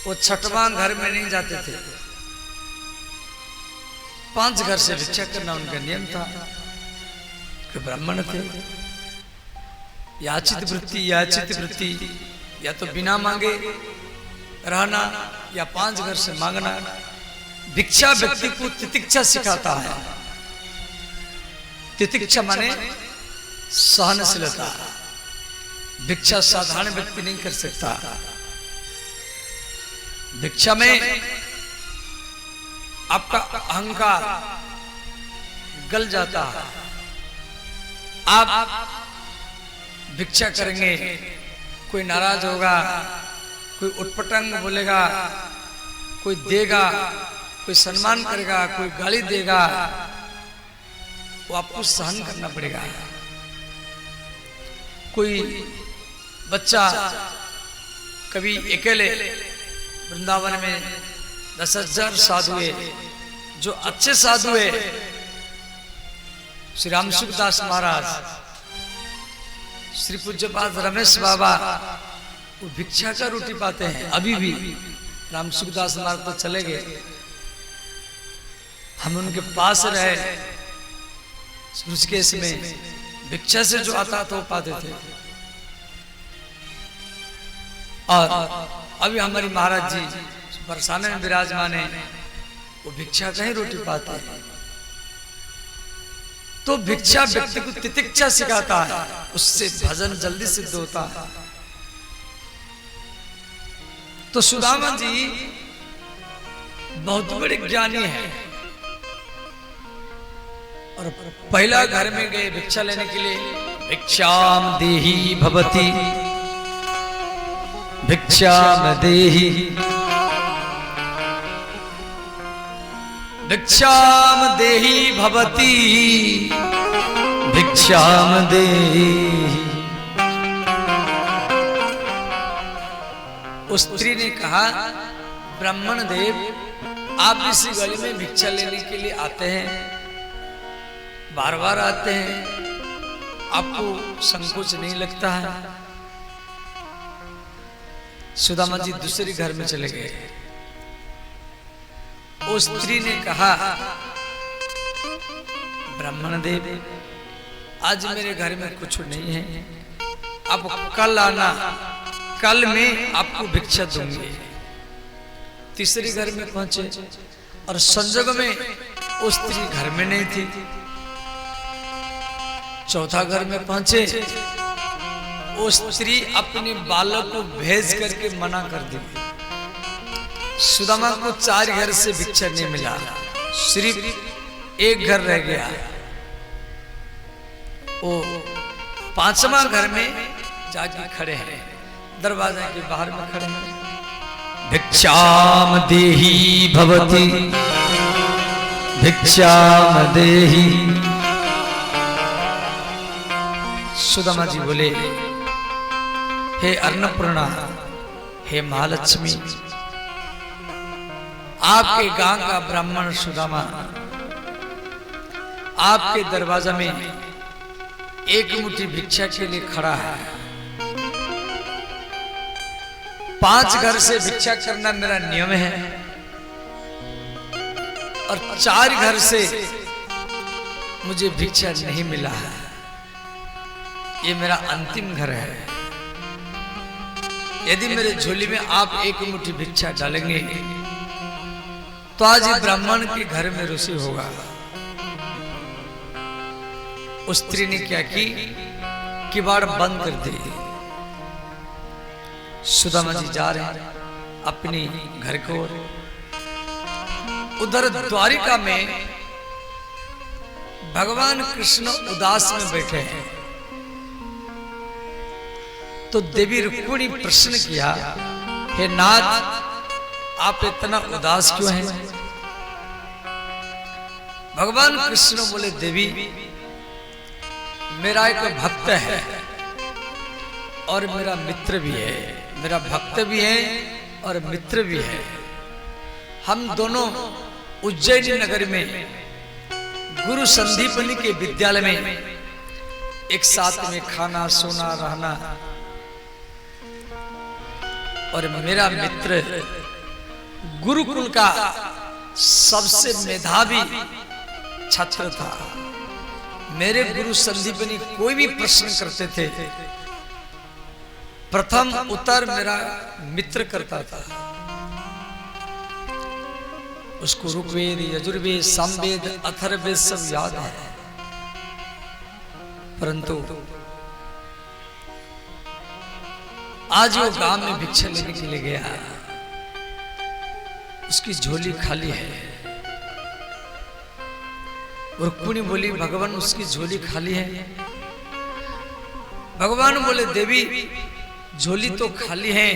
[SPEAKER 1] वो 6वां घर में नहीं जाते थे, 5 घर से भिक्षा करना उनका नियम था। कि ब्राह्मण थे, याचित वृत्ति, या तो बिना मांगे रहना या 5 घर से मांगना। भिक्षा व्यक्ति को तितिक्षा सिखाता है। तितिक्षा माने सहनशीलता। भिक्षा साधारण व्यक्ति नहीं कर सकता। भिक्षा में आपका अहंकार गल जाता है। आप भिक्षा करेंगे, कोई नाराज होगा, कोई उटपटांग बोलेगा, कोई देगा, कोई सम्मान करेगा, कोई गाली देगा, वो आपको सहन करना पड़ेगा। कोई बच्चा कभी अकेले वृंदावन में 10,000 साधु है, जो अच्छे साधु है, श्री राम सुखदास महाराज, श्री पूज्यपाद रमेश बाबा, वो भिक्षा का रोटी पाते हैं अभी भी। राम सुखदास महाराज तो चले गए, हम उनके पास रहे, ऋषिकेश में भिक्षा से जो आता था वो पाते थे। और अभी हमारी महाराज जी बरसाने में विराजमान है, वो भिक्षा का ही रोटी पाते हैं। तो भिक्षा व्यक्ति को तितिक्षा सिखाता है, उससे भजन जल्दी सिद्ध होता है। तो सुदामा जी बहुत बड़े ज्ञानी हैं और पहला घर में गए भिक्षा लेने के लिए। भिक्षाम देहि भवति, भिक्षाम देहि। भिक्षाम देहि भवती भिक्षाम देहि। उस स्त्री ने कहा, ब्राह्मण देव, आप इसी गली में भिक्षा लेने के लिए आते हैं, बार बार आते हैं, आपको संकोच नहीं लगता है? सुदामा जी दूसरे घर में चले गए। उस स्त्री ने कहा, ब्राह्मण देव, आज मेरे घर में कुछ नहीं है, आप कल आना, कल मैं आपको भिक्षा दूंगी। तीसरे घर में पहुंचे और संजोग में उस स्त्री घर में नहीं थी। चौथा घर में पहुंचे, उस स्त्री अपने बालक को भेज करके मना कर दी। सुदामा को 4 घर से भिक्षा नहीं मिला, सिर्फ एक घर रह गया। वो 5वां घर में जाके खड़े हैं, दरवाजे के बाहर में खड़े हैं। भिक्षाम देहि भवती भिक्षाम देहि। सुदामा जी बोले, हे अन्नपूर्णा, हे महालक्ष्मी, आपके गांव का ब्राह्मण सुदामा आपके दरवाजा में एक मुट्ठी भिक्षा के लिए खड़ा है। 5 घर से भिक्षा करना मेरा नियम है और 4 घर से मुझे भिक्षा नहीं मिला है। ये मेरा अंतिम घर है। यदि मेरे झोली में आप एक मुट्ठी भिक्षा डालेंगे तो आज ब्राह्मण के घर में रुचि होगा। उस स्त्री ने क्या की, किवाड़ बंद कर दी। सुदामा जी जा रहे हैं अपनी घर को। उधर द्वारिका में भगवान कृष्ण उदास में बैठे हैं। तो देवी रुक्मिणी प्रश्न किया, हे नाथ, आप इतना उदास क्यों हैं? भगवान कृष्ण बोले, देवी, मेरा एक भक्त है और मेरा मित्र भी है। मेरा भक्त भी है और मित्र भी है। हम दोनों उज्जैन नगर में गुरु संदीपनी के विद्यालय में एक साथ में खाना, सोना, रहना। और मेरा मित्र गुरुकुल का सबसे मेधावी छात्र था। मेरे गुरु संदीपनी कोई भी प्रश्न करते थे, प्रथम उत्तर मेरा मित्र करता था। उसको ऋग्वेद, यजुर्वेद, सामवेद, अथर्ववेद सब याद है। परंतु आज वो गांव में भिक्षा लेने के लिए गया, उसकी झोली खाली है। रुक्मिणी बोली, भगवान, उसकी झोली खाली है। भगवान बोले, देवी, झोली तो खाली है,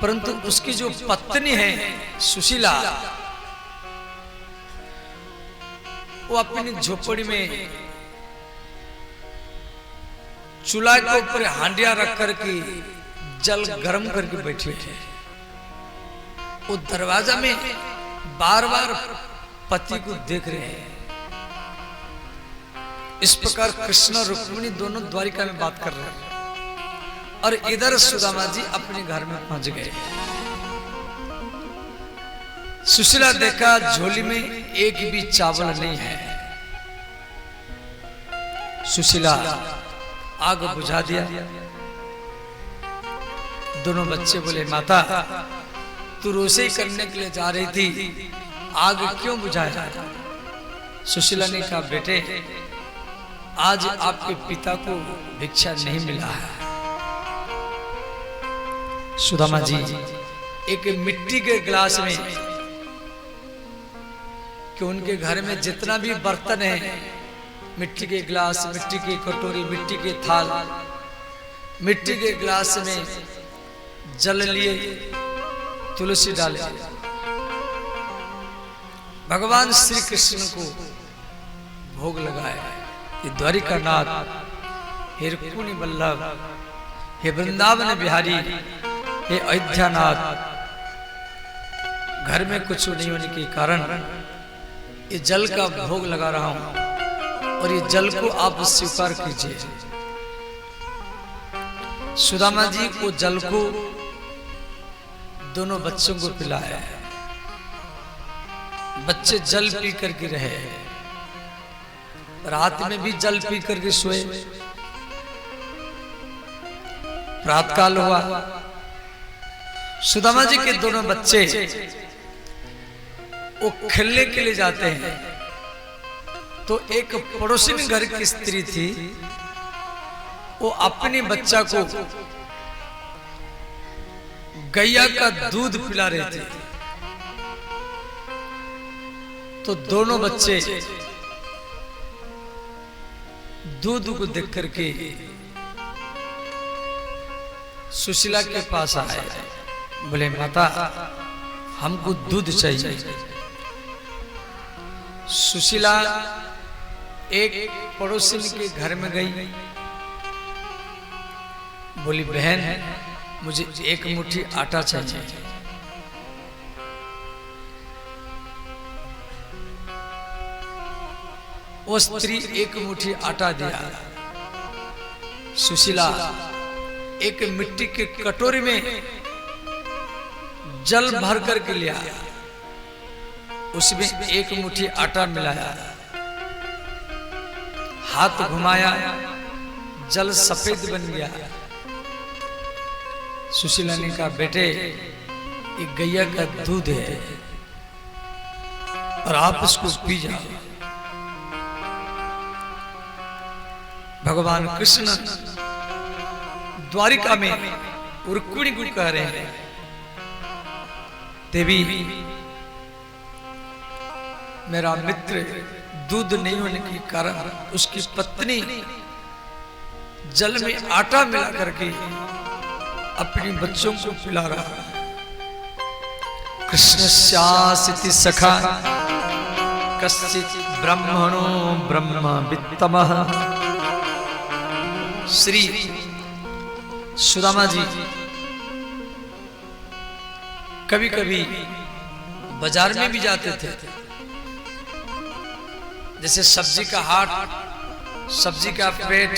[SPEAKER 1] परंतु उसकी जो पत्नी है सुशीला, वो अपनी झोपड़ी में चूल्हा के ऊपर हांडिया रख करके जल गर्म करके बैठी है। वो दरवाजा में बार बार पति को देख रहे हैं। इस प्रकार कृष्ण और रुक्मिणी दोनों द्वारिका में बात कर रहे हैं और इधर सुदामा जी अपने घर में पहुंच गए। सुशीला देखा झोली में एक भी चावल नहीं है। सुशीला आग बुझा दिया। दोनों बच्चे बोले, माता, तू रोषेई करने के लिए जा रही थी, आग क्यों बुझाया? सुशीला ने कहा, बेटे, आज आपके पिता को भिक्षा नहीं मिला है। सुदामा जी एक मिट्टी के गिलास में, कि उनके घर में जितना भी बर्तन है, मिट्टी के गिलास, मिट्टी की कटोरी, मिट्टी के थाल, मिट्टी के गिलास में जल लिए, तुलसी डाले भगवान श्री कृष्ण को भोग लगाए। ये द्वारिकानाथ, हे रुक्मिणी वल्लभ, हे वृंदावन बिहारी, हे अयोध्यानाथ, घर में कुछ नहीं होने के कारण ये जल का भोग लगा रहा हूं और ये जल को आप स्वीकार कीजिए। सुदामा जी को जल को दोनों बच्चों को पिलाया। बच्चे जल पी करके रहे, रात में भी जल पी करके सोए। प्रातःकाल हुआ, सुदामा जी के दोनों बच्चे वो खेलने के लिए जाते हैं, तो एक पड़ोसी में घर की स्त्री थी, वो अपने बच्चा को गैया का दूध पिला रहे थे। तो दोनों बच्चे दूध को देख करके सुशीला के पास आए, बोले माता हमको दूध चाहिए। सुशीला एक पड़ोसी के घर में गई, बोली बहन मुझे एक मुट्ठी आटा चाहिए। वो स्त्री एक मुट्ठी आटा दिया। सुशीला एक मिट्टी के कटोरी में जल भर करके लिया, उसमें एक मुट्ठी आटा मिलाया, हाथ घुमाया, जल सफेद बन गया। सुशीला ने कहा बेटे ये गैया का दूध है और आप इसको पी जाओ। भगवान कृष्ण द्वारिका में रुक्मिणी को कह रहे हैं, देवी मेरा मित्र दूध नहीं होने के कारण उसकी पत्नी जल में आटा मिला करके अपने बच्चों को पिला रहा। कृष्णस्यासिति सखा कश्चित् ब्रह्मणो ब्रह्मवित्तमः। श्री सुदामा जी कभी कभी बाजार में भी जाते थे, जैसे सब्जी का हाट, सब्जी का पेट,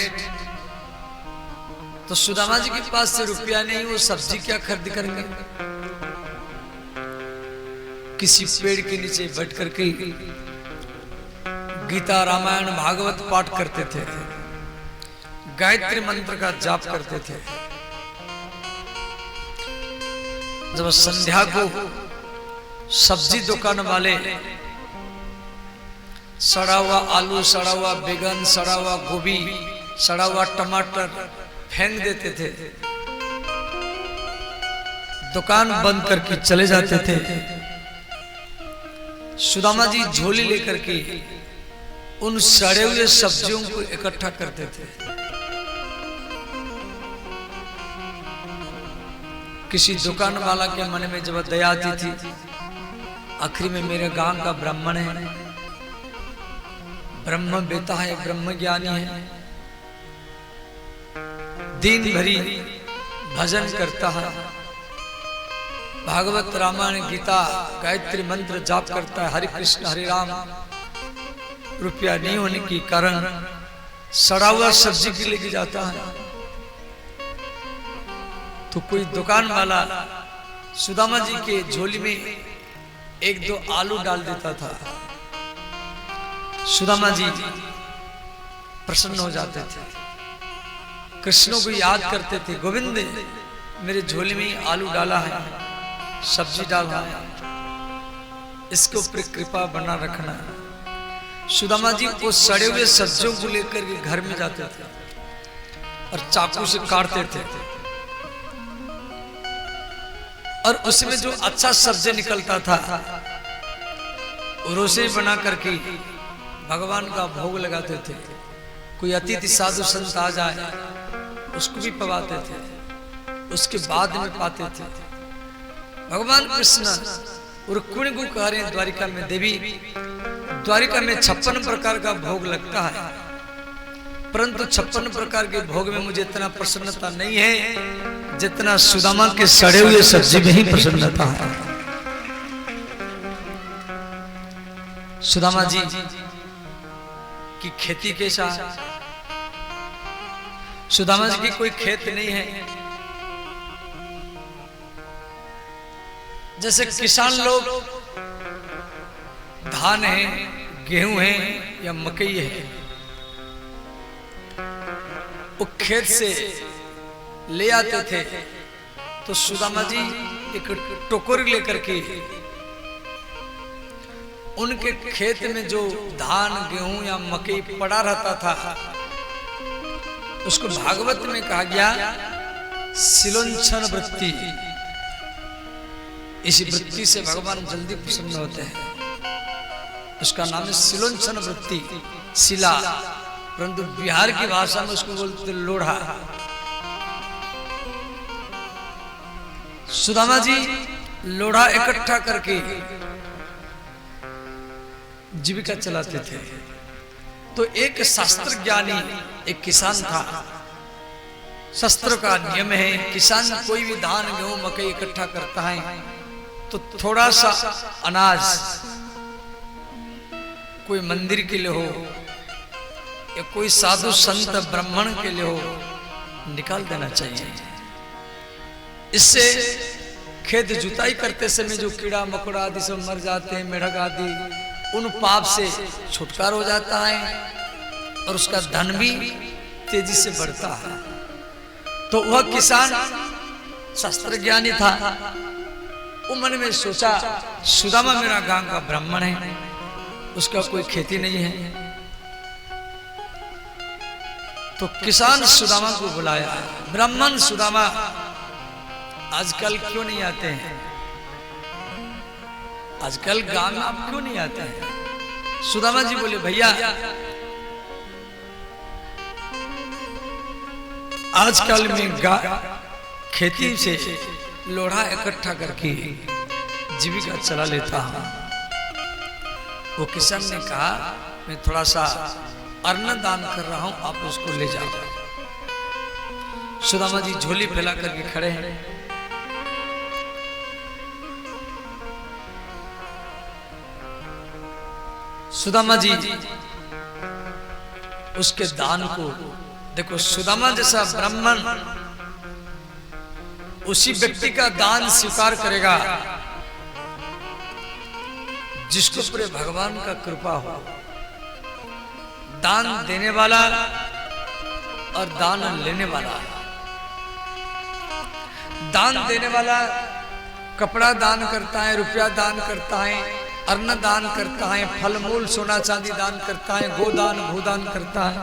[SPEAKER 1] तो सुदामा जी के पास से रुपया नहीं, वो सब्जी क्या खरीद करेंगे। किसी पेड़ के नीचे बैठ करके गीता रामायण भागवत पाठ करते थे, गायत्री मंत्र का जाप करते थे। जब संध्या को सब्जी दुकान वाले सड़ा हुआ आलू, सड़ा हुआ बैगन, सड़ा हुआ गोभी, सड़ा हुआ टमाटर फेंक देते थे, दुकान बंद करके चले जाते थे। सुदामा जी झोली लेकर के उन सड़े हुए सब्जियों को इकट्ठा करते थे। किसी दुकान वाला के मन में जब दया आती थी, आखिरी में मेरे गांव का ब्राह्मण है, ब्रह्म बेता है, ब्रह्म ज्ञानी है, दिन भरी भजन करता है, भागवत रामायण गीता गायत्री मंत्र जाप करता है, हरे कृष्ण हरे राम, रुपया नहीं होने के कारण सड़ा हुआ सब्जी के लेके जाता है। तो कोई दुकान वाला सुदामा जी के झोली में एक दो आलू डाल देता था, सुदामा जी प्रसन्न हो जाते थे, कृष्ण को याद करते थे, गोविंद मेरे झोली में आलू डाला है, सब्जी डाला है, इसके ऊपर कृपा बना रखना। सुदामा जी वो सड़े हुए सब्जियों को लेकर के घर में जाते थे और चाकू से काटते थे, और उसमें जो अच्छा सब्जी निकलता था रोसे बना करके भगवान का भोग लगाते थे। कोई अतिथि साधु संत आ जाए उसको भी पवाते थे, उसके बाद में पाते थे। भगवान कृष्ण रुक्मिणी को कह रहे हैं द्वारिका में देवी, द्वारिका में 56 प्रकार का भोग लगता है, परंतु 56 प्रकार के भोग में मुझे इतना प्रसन्नता नहीं है जितना सुदामा के सड़े हुए सब्जी में ही प्रसन्नता है। सुदामा जी की खेती कैसा है? सुदामा जी की कोई खेत नहीं है। जैसे किसान लोग धान है, गेहूं है या मकई है, वो खेत से ले आते थे, तो सुदामा जी एक टोकरी लेकर के उनके खेत में जो धान गेहूं या मकई पड़ा रहता था, उसको भागवत में कहा गया सिलोंछन वृत्ति। इसी वृत्ति से भगवान जल्दी प्रसन्न होते हैं, उसका नाम है सिलोंछन वृत्ति, शिला, परंतु बिहार की भाषा में उसको बोलते लोढ़ा। सुदामा जी लोढ़ा इकट्ठा करके जीविका चलाते थे। तो एक शास्त्र ज्ञानी एक किसान था। शास्त्र का नियम है, किसान कोई भी धान गेहूं मकई इकट्ठा करता है तो थोड़ा सा अनाज कोई मंदिर के लिए हो या कोई साधु संत ब्राह्मण के लिए हो निकाल देना चाहिए। इससे खेत जुताई करते समय जो कीड़ा मकोड़ा आदि सब मर जाते हैं, मेढक आदि, उन पाप से छुटकारा हो जाता है और उसका धन भी तेजी से बढ़ता है। तो वह किसान शास्त्र ज्ञानी था। वो मन में सोचा सुदामा मेरा गांव का ब्राह्मण है, उसका कोई खेती नहीं है। तो किसान सुदामा को बुलाया, ब्राह्मण सुदामा आजकल क्यों नहीं आते हैं? आजकल गांव में आप क्यों नहीं आते हैं? सुदामा जी बोले भैया आजकल मैं खेती से लोढ़ा इकट्ठा करके जीविका चला लेता हूं। वो किसान ने कहा मैं थोड़ा सा अन्न दान कर रहा हूं, आप उसको ले जाओ। सुदामा जी झोली फैला करके खड़े हैं। सुदामा जी उसके दान को देखो, सुदामा जैसा ब्राह्मण उसी व्यक्ति का दान स्वीकार करेगा जिसको पूरे भगवान का कृपा हो। दान देने वाला और दान लेने वाला। दान देने वाला कपड़ा दान करता है, रुपया दान करता है, अन्न दान करता है, फल मूल सोना चांदी दान करता है, गोदान भूदान करता है।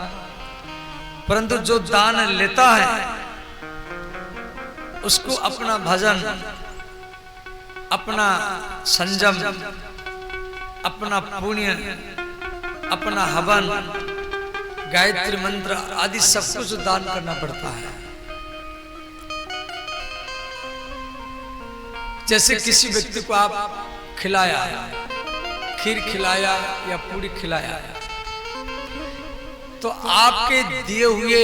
[SPEAKER 1] परंतु जो दान लेता है उसको अपना भजन, अपना संयम, अपना पुण्य, अपना हवन, गायत्री मंत्र आदि सब कुछ दान करना पड़ता है। जैसे किसी व्यक्ति को आप खिलाया, खीर खिलाया या पूरी खिलाया, तो आपके दिए हुए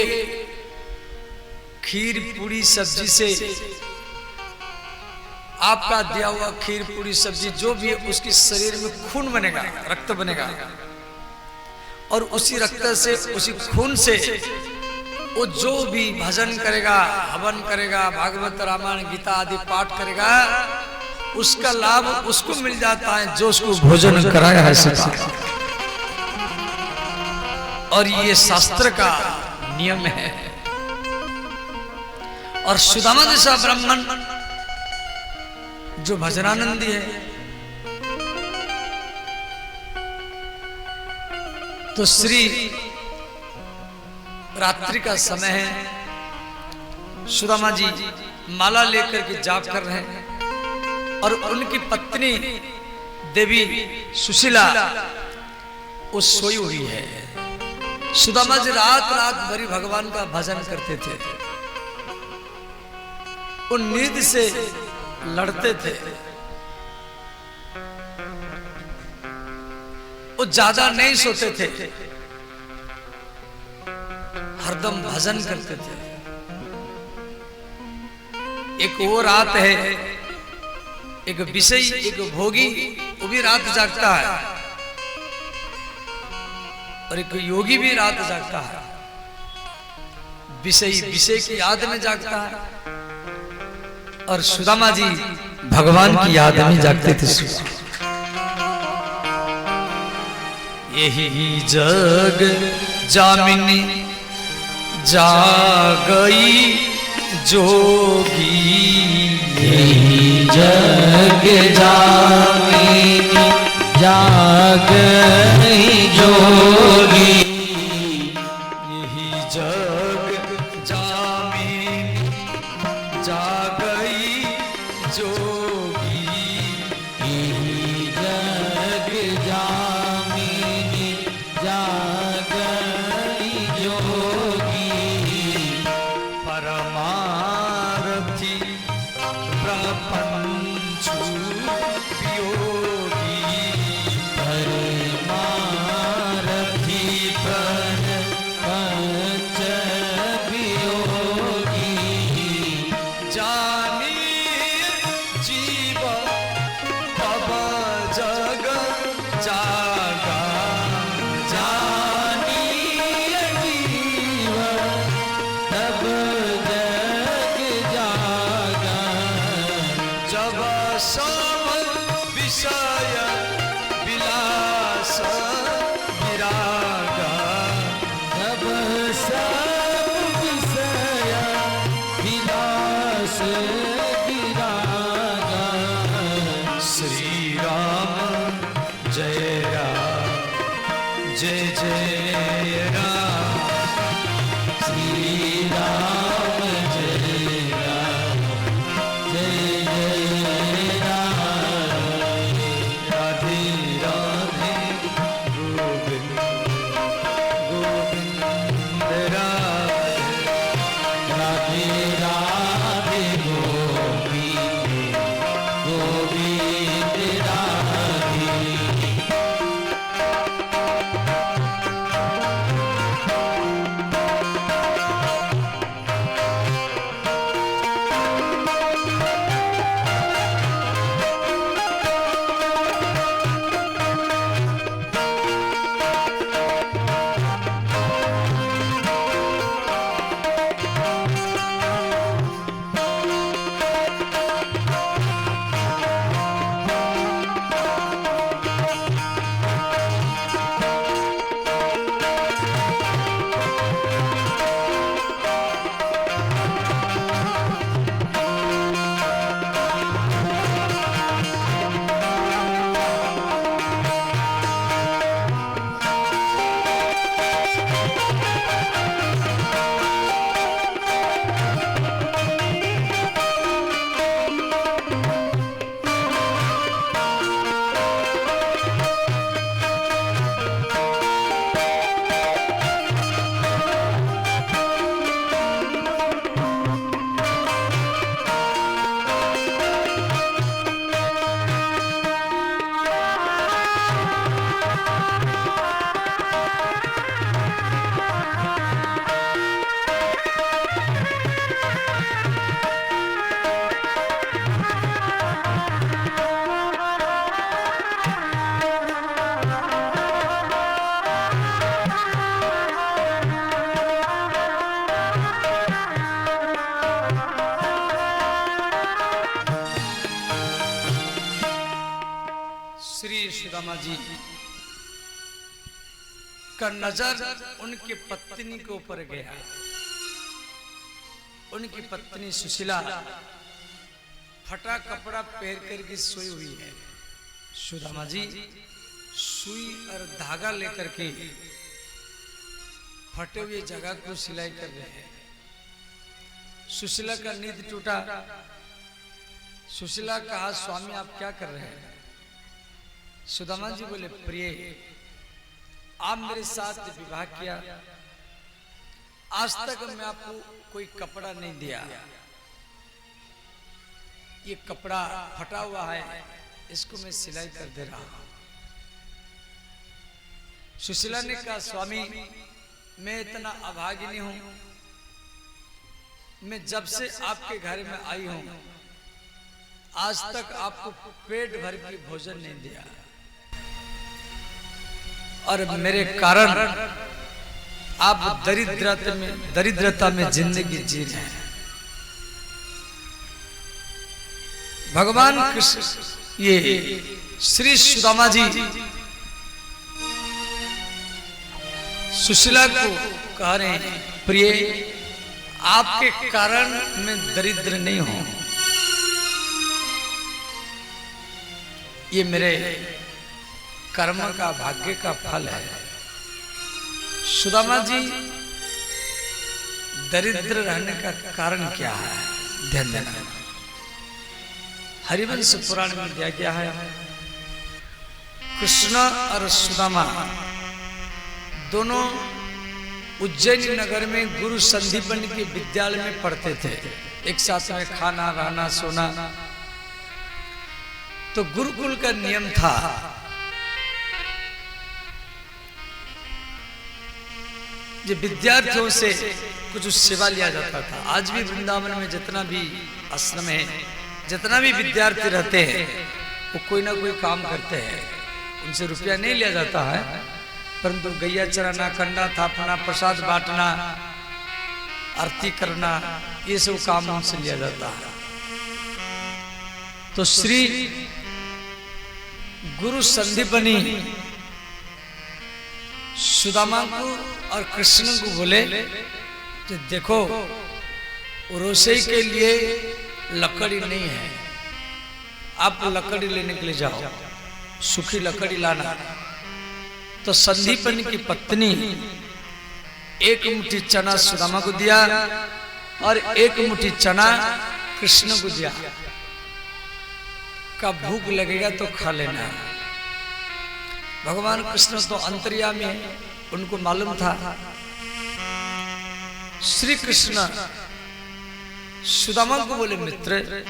[SPEAKER 1] खीर पूरी सब्जी से आपका दिया हुआ खीर पूरी सब्जी जो भी है उसके शरीर में खून बनेगा, रक्त बनेगा, और उसी रक्त से, उसी खून से वो जो भी भजन करेगा, हवन करेगा, भागवत रामायण गीता आदि पाठ करेगा, उसका लाभ उसको मिल जाता है जो उसको भोजन कराया है सका। और ये शास्त्र का नियम है। और सुदामा जैसा ब्राह्मण जो भजनानंदी है, तो श्री रात्रि का समय है, सुदामा जी माला लेकर के जाप कर रहे हैं और उनकी पत्नी देवी सुशीला वो सोई हुई है। सुदामा जी रात रात भरी भगवान का भजन करते थे, उन नींद से लड़ते थे। वो ज्यादा नहीं सोते थे, हरदम भजन करते थे। एक वो रात है, एक विषय एक भोगी, वो भी रात जागता है, और एक योगी भी रात जागता है। विषय विषय की याद में जागता है, और सुदामा जी भगवान की याद में जागते थे। यही जग जामिनी जागई जोगी,
[SPEAKER 2] यही जग जामिनी जागई जोगी,
[SPEAKER 1] यही जग जामिनी जागई जोगी,
[SPEAKER 2] यही जग जामिनी जागई जोगी,
[SPEAKER 1] परमारथी प्रपंचु योगी,
[SPEAKER 2] परमारथी प्रपंच वियोगी,
[SPEAKER 1] जानी जीव तब जग जागा,
[SPEAKER 2] जानी जीव तब जग जागा,
[SPEAKER 1] जब सब विषय विलास विरागा,
[SPEAKER 2] तब सब विषय विलास विरागा,
[SPEAKER 1] श्री राम जय राम जय जय राम,
[SPEAKER 2] श्री राम जय राम जय जय राम,
[SPEAKER 1] राधे राधे गोविंद गोविंद राधे,
[SPEAKER 2] राधे राधे गोविंद गोविंद राधे,
[SPEAKER 1] श्री सुदामा जी का नजर उनकी पत्नी के ऊपर गया। उनकी पत्नी सुशीला फटा कपड़ा पहन करके सोई हुई है। सुदामा जी सुई और धागा लेकर के फटे हुए जगह को सिलाई कर रहे हैं। सुशीला का नींद टूटा। सुशीला कहा, स्वामी आप क्या कर रहे हैं? सुदामा जी बोले, प्रिय आप मेरे साथ विवाह किया, आज तक मैं आपको कोई कपड़ा नहीं दिया। ये कपड़ा फटा हुआ है, इसको मैं सिलाई कर दे रहा हूं। सुशीला ने कहा स्वामी मैं इतना अभागिनी हूं, मैं जब से आपके घर में आई हूं आज तक आपको पेट भर के भोजन नहीं दिया और मेरे कारण आप दरिद्रता में जिंदगी जी रहे हैं। भगवान कृष्ण ये श्री सुदामा जी सुशीला को कह रहे हैं प्रिय आपके कारण मैं दरिद्र नहीं हूं, ये मेरे कर्म का भाग्य का फल है। सुदामा जी दरिद्र रहने का कारण क्या है ध्यान देना। हरिवंश पुराण में दिया गया है कृष्ण और सुदामा दोनों उज्जैन नगर में गुरु संदीपन के विद्यालय में पढ़ते थे, एक साथ में खाना रहना सोना। तो गुरुकुल का नियम था जो विद्यार्थियों से कुछ सेवा लिया जाता था। आज भी वृंदावन में जितना भी आश्रम है, जितना भी विद्यार्थी रहते हैं वो कोई ना कोई काम करते हैं, उनसे रुपया नहीं लिया जाता है, परंतु गैया चराना, कंडा थापना, प्रसाद बांटना, आरती करना, ये सब काम उनसे लिया जाता है। तो श्री गुरु संदीपनी सुदामा को और कृष्ण को बोले कि देखो रसोई के लिए लकड़ी नहीं है, आप लकड़ी लेने के लिए जाओ, सूखी लकड़ी लाना। तो संदीपन की पत्नी एक मुट्ठी चना सुदामा को दिया और एक मुट्ठी चना कृष्ण को दिया। का भूख लगेगा तो खा लेना। भगवान कृष्ण तो अंतर्यामी है, उनको मालूम था। श्री कृष्ण सुदामा को बोले मित्र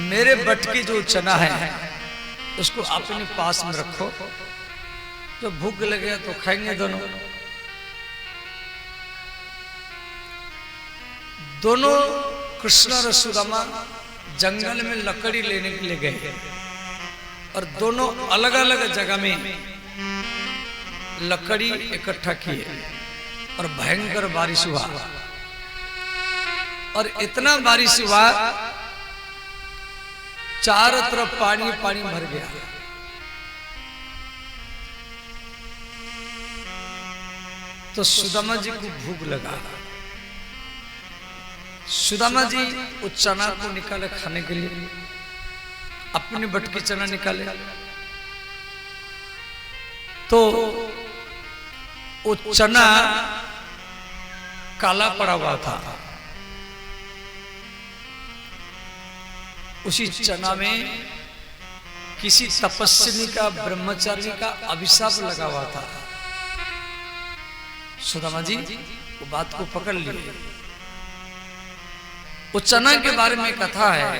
[SPEAKER 1] मेरे बट की जो चना है उसको अपने पास में रखो, तो भूख लगेगा तो खाएंगे दोनों। दोनों कृष्ण और सुदामा जंगल में लकड़ी लेने के लिए गए और दोनों अलग अलग जगह में लकड़ी इकट्ठा किए और भयंकर बारिश हुआ। और इतना बारिश हुआ चारों तरफ पानी पानी भर गया। तो सुदामा जी को भूख लगा। सुदामा जी उस चना को निकाले खाने के लिए, अपनी बटकी चना निकाले तो वो चना काला पड़ा हुआ था। उसी चना में किसी तपस्विनी का, ब्रह्मचारी का अभिशाप लगा हुआ था। सुदामा जी वो बात को पकड़ लिए। वो चना के बारे में कथा है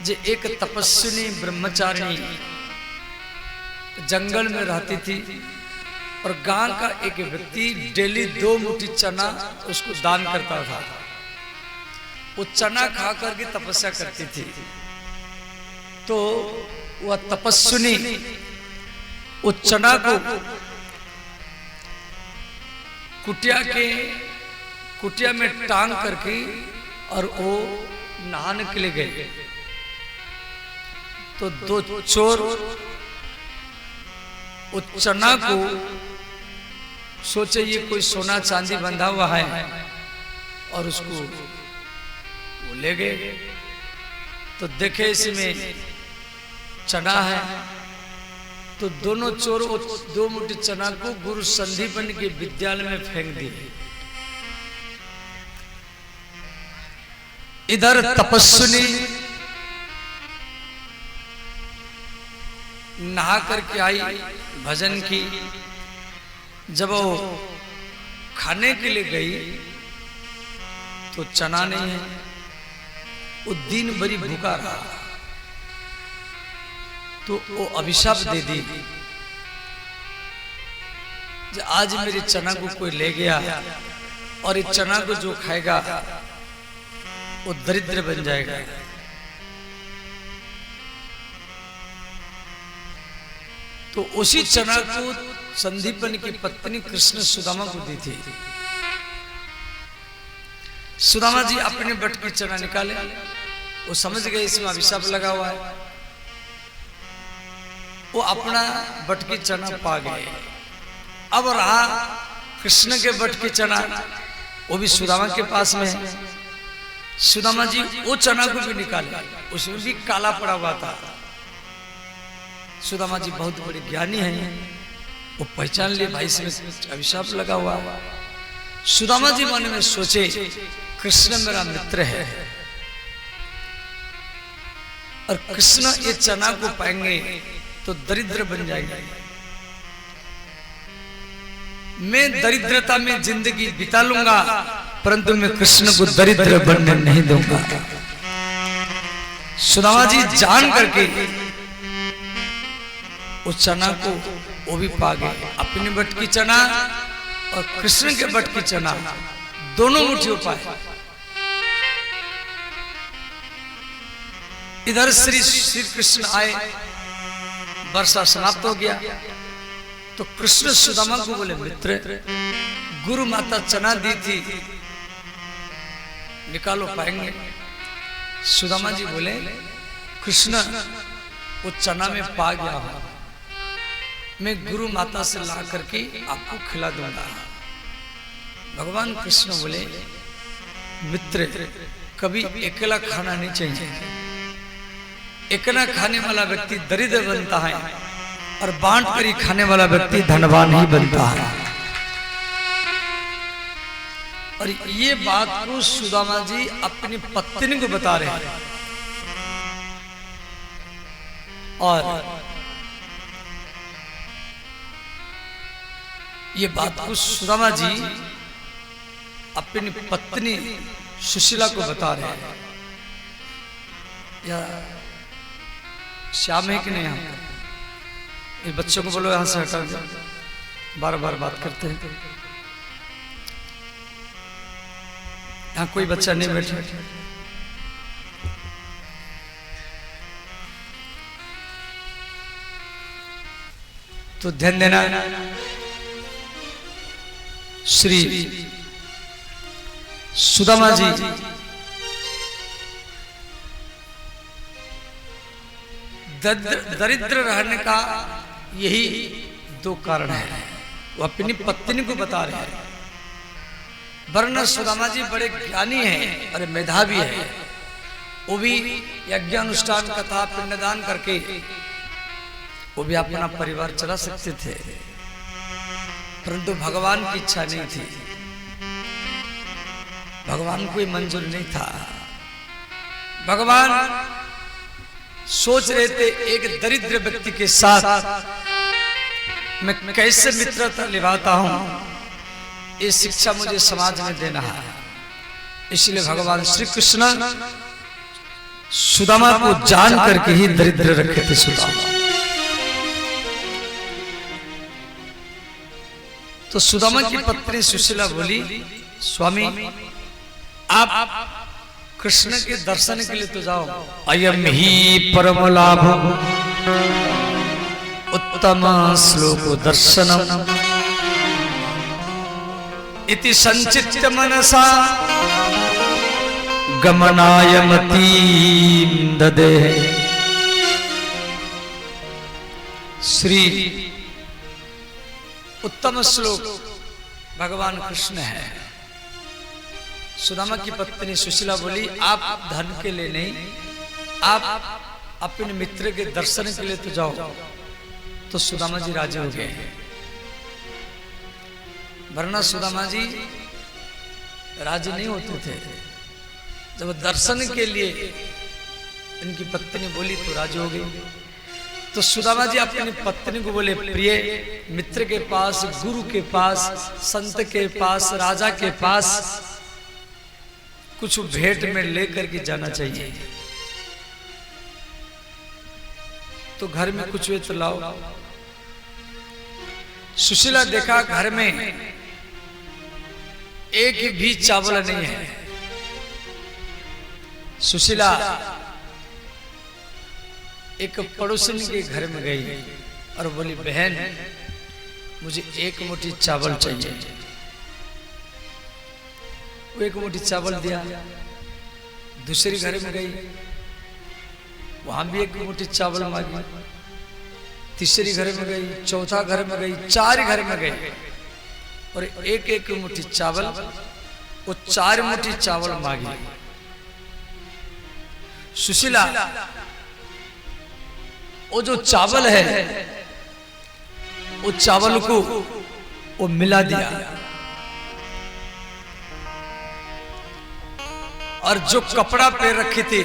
[SPEAKER 1] जो एक तपस्विनी ब्रह्मचारिणी जंगल में रहती थी और गांव का एक व्यक्ति डेली 2 मुट्ठी चना उसको दान करता था। वो चना खा करके तपस्या करती थी। तो वह तपस्विनी वो चना को कुटिया में टांग करके और वो नहाने के लिए गए। तो 2 चोर उस चना को सोचे ये कोई सोना चांदी बंधा हुआ है और उसको वो ले गए। तो देखे इसमें चना है। तो दोनों चोर 2 मुट्ठी चना को गुरु संदीपन के विद्यालय में फेंक दिए। इधर तपस्विनी नहा करके आई, भजन की। जब वो खाने के लिए गई तो चना नहीं है। वो दिन भरी भूखा रहा तो वो अभिशाप दे दी आज मेरे चना को कोई ले गया और इस चना को जो खाएगा वो दरिद्र बन जाएगा। तो उसी चना को संदीपन की पत्नी कृष्ण सुदामा को दी थी। सुदामा जी अपने बट की चना निकाले, वो समझ गए इसमें अभिशाप लगा हुआ है, वो अपना बट की चना पा गए। अब रहा कृष्ण के बट की चना, वो भी सुदामा के पास में है। सुदामा जी वो चना को भी निकाले, उसमें भी काला पड़ा हुआ था। सुदामा जी बहुत बड़े ज्ञानी हैं, वो पहचान लिए भाई इसमें अभिशाप लगा हुआ। सुदामा जी मन में सोचे कृष्ण मेरा मित्र है और कृष्ण ये चना को पाएंगे तो दरिद्र बन जाएंगे। मैं दरिद्रता में जिंदगी बिता लूंगा परंतु मैं कृष्ण को दरिद्र बनने नहीं दूंगा। सुदामा जी जान करके उस चना को वो भी पा गए, अपनी बट की चना और कृष्ण के बट की चना दोनों मुट्ठियों पाए। इधर श्री कृष्ण आए, वर्षा समाप्त हो गया तो कृष्ण सुदामा को बोले मित्र गुरु माता चना दी थी, निकालो पाएंगे। सुदामा जी बोले कृष्ण वो चना में पा गया हूं, मैं गुरु माता से ला करके आपको खिला दूंगा। भगवान कृष्ण बोले मित्र कभी अकेला खाना नहीं चाहिए, अकेला खाने वाला व्यक्ति दरिद्र बनता है और बांट कर ही खाने वाला व्यक्ति धनवान ही बनता है। और ये बात को सुदामा जी अपनी पत्नी को बता रहे हैं। और ये बात को सुदामा जी अपनी पत्नी सुशीला को बता रहे हैं। या श्याम है कि नहीं? यहाँ इस बच्चों को बोलो यहां से हटा दो, बार बार बात करते हैं। यहाँ कोई बच्चा नहीं बैठा। तो ध्यान देना, श्री सुदामा जी दरिद्र रहने का यही दो कारण है, वो अपनी पत्नी को बता रहे हैं। वरना सुदामा जी बड़े ज्ञानी हैं और मेधावी है, वो भी यज्ञानुष्ठान कथा पिंडदान करके वो भी अपना परिवार चला सकते थे, परंतु भगवान की इच्छा नहीं थी, भगवान को मंजूर नहीं था। भगवान सोच रहे थे एक दरिद्र व्यक्ति के साथ मैं कैसे मित्रता निभाता हूं, ये शिक्षा मुझे समाज में देना है। इसलिए भगवान श्री कृष्ण सुदामा को जान करके ही दरिद्र रखे थे। सुदामा तो सुदामा की पत्नी सुशीला बोली स्वामी आप कृष्ण के दर्शन के लिए तो जाओ। अयम ही परम लाभ उत्तम श्लोक दर्शनम इति संचित्य मनसा गमनाय मतीम ददे। श्री उत्तम श्लोक भगवान कृष्ण है। सुदामा की पत्नी सुशीला बोली आप धन के लिए नहीं, आप अपने मित्र के दर्शन के लिए तो जाओ। तो सुदामा जी राजी हो गए। वरना सुदामा जी राजी नहीं होते थे। जब दर्शन के लिए इनकी पत्नी बोली तो राजी हो गई। तो सुदामा जी अपनी पत्नी को बोले प्रिय मित्र के पास, गुरु के पास, संत के पास, राजा के पास कुछ भेंट में लेकर के जाना चाहिए। तो घर में कुछ वे तो लाओ। सुशीला देखा घर में एक भी चावल नहीं है। सुशीला एक पड़ोसन के घर में गई और बोली, बहन मुझे एक मुट्ठी चावल चाहिए। वो एक मुट्ठी चावल दिया। दूसरी घर में गई, वहां भी एक मुट्ठी चावल मांगी। तीसरी घर में गई, चौथा घर में गई, 4 घर में गई और एक एक मुट्ठी चावल, वो 4 मुट्ठी चावल मांगी। सुशीला वो जो चावल है, वो चावल को वो मिला दिया और जो कपड़ा पे रखी थी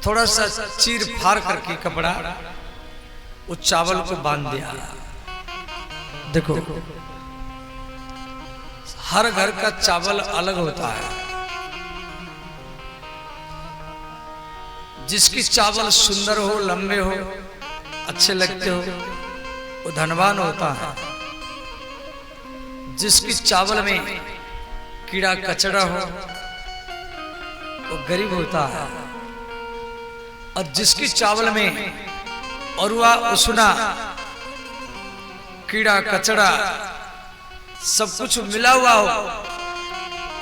[SPEAKER 1] थोड़ा सा चीर फाड़ करके कपड़ा वो चावल को बांध दिया। देखो, हर घर का चावल अलग होता है। जिसकी चावल सुंदर हो, लंबे हो, अच्छे लगते हो, वो धनवान होता है। जिसकी चावल में कीड़ा कचड़ा हो, वो गरीब होता है। और जिसकी चावल में अरुआ उसना, कीड़ा कचड़ा सब कुछ मिला हुआ हो,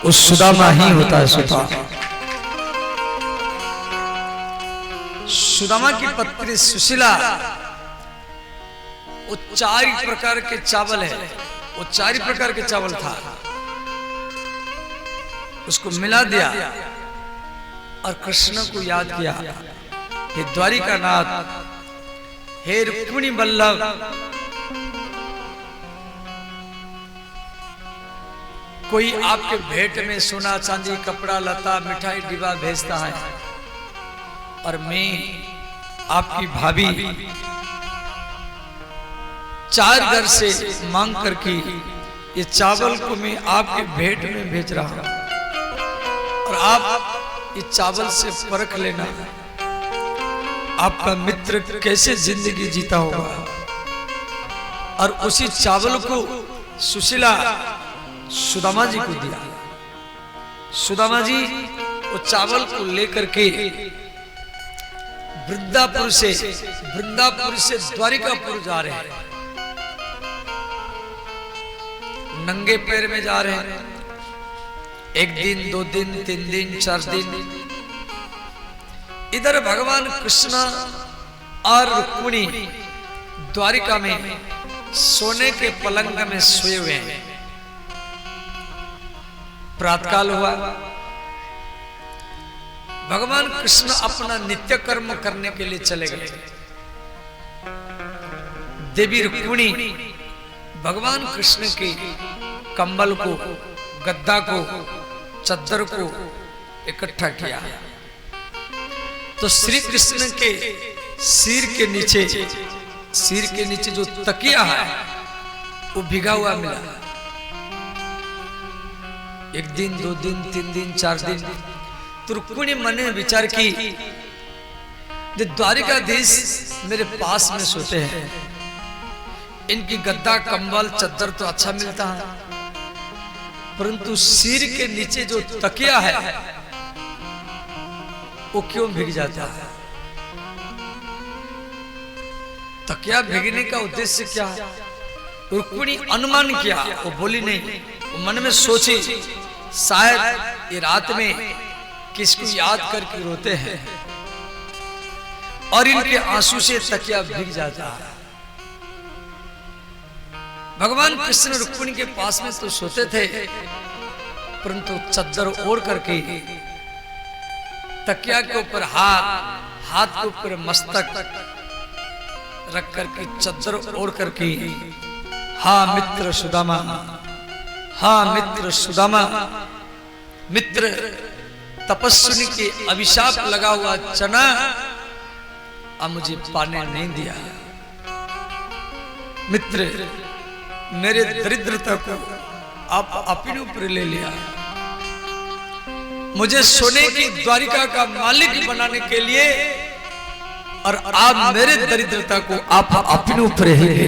[SPEAKER 1] वो सुदामा ही होता है। सुदामा की पत्नी सुशीला, वो 4 प्रकार के चावल है, वो 4 प्रकार के चावल था, उसको मिला दिया और कृष्ण को याद किया, हे द्वारिका नाथ, हे रुक्मिणी वल्लभ, कोई आपके भेंट में सोना चांदी कपड़ा लता मिठाई डिब्बा भेजता है और मैं आपकी भाभी 4 घर से मांग करके ये चावल को मैं आपके भेंट में भेज रहा हूं और आप ये चावल से परख लेना आपका मित्र कैसे जिंदगी जीता होगा। और उसी चावल को सुशीला सुदामा जी को दिया। सुदामा जी वो चावल को लेकर के वृंदापुर से द्वारिकापुर जा रहे हैं। नंगे पैर में जा रहे हैं। 1 दिन 2 दिन 3 दिन 4 दिन इधर भगवान कृष्ण और रुक्मिणी द्वारिका में सोने के पलंग में सोए हुए हैं। प्रातःकाल हुआ। भगवान कृष्ण अपना नित्य कर्म करने के लिए चले गए। देवी रुक्मिणी भगवान कृष्ण के कंबल को, गद्दा को, चद्दर को इकट्ठा किया तो श्री कृष्ण के सिर के नीचे जो तकिया है वो भिगा हुआ मिला। 1 दिन 2 दिन 3 दिन 4 दिन तो रुक्मिणी मन ने विचार की, द्वारिकाधीश मेरे पास में सोते हैं, इनकी गद्दा कंबल चद्दर तो अच्छा मिलता है, परंतु सिर के नीचे जो तकिया है वो क्यों भीग जाता है। तकिया भीगने का उद्देश्य क्या है? रुक्मिणी अनुमान किया, वो बोली नहीं। वो मन में सोची शायद ये रात में किसको याद करके रोते हैं और इनके आंसू से तकिया भीग जाता है। भगवान कृष्ण रुक्मिणी के पास में तो सोते थे, परंतु चद्दर ओढ़ करके तकिया के ऊपर हाथ के ऊपर मस्तक रख करके चद्दर ओढ़ करके, हाँ मित्र सुदामा, हाँ मित्र सुदामा, मित्र तपस्विनी के अभिशाप लगा हुआ चना अब मुझे पाने नहीं दिया। मित्र मेरे दरिद्रता को आप अपने ऊपर ले लिया। मुझे सोने की द्वारिका का मालिक बनाने के लिए और आप मेरे दरिद्रता को आप अपने ऊपर ही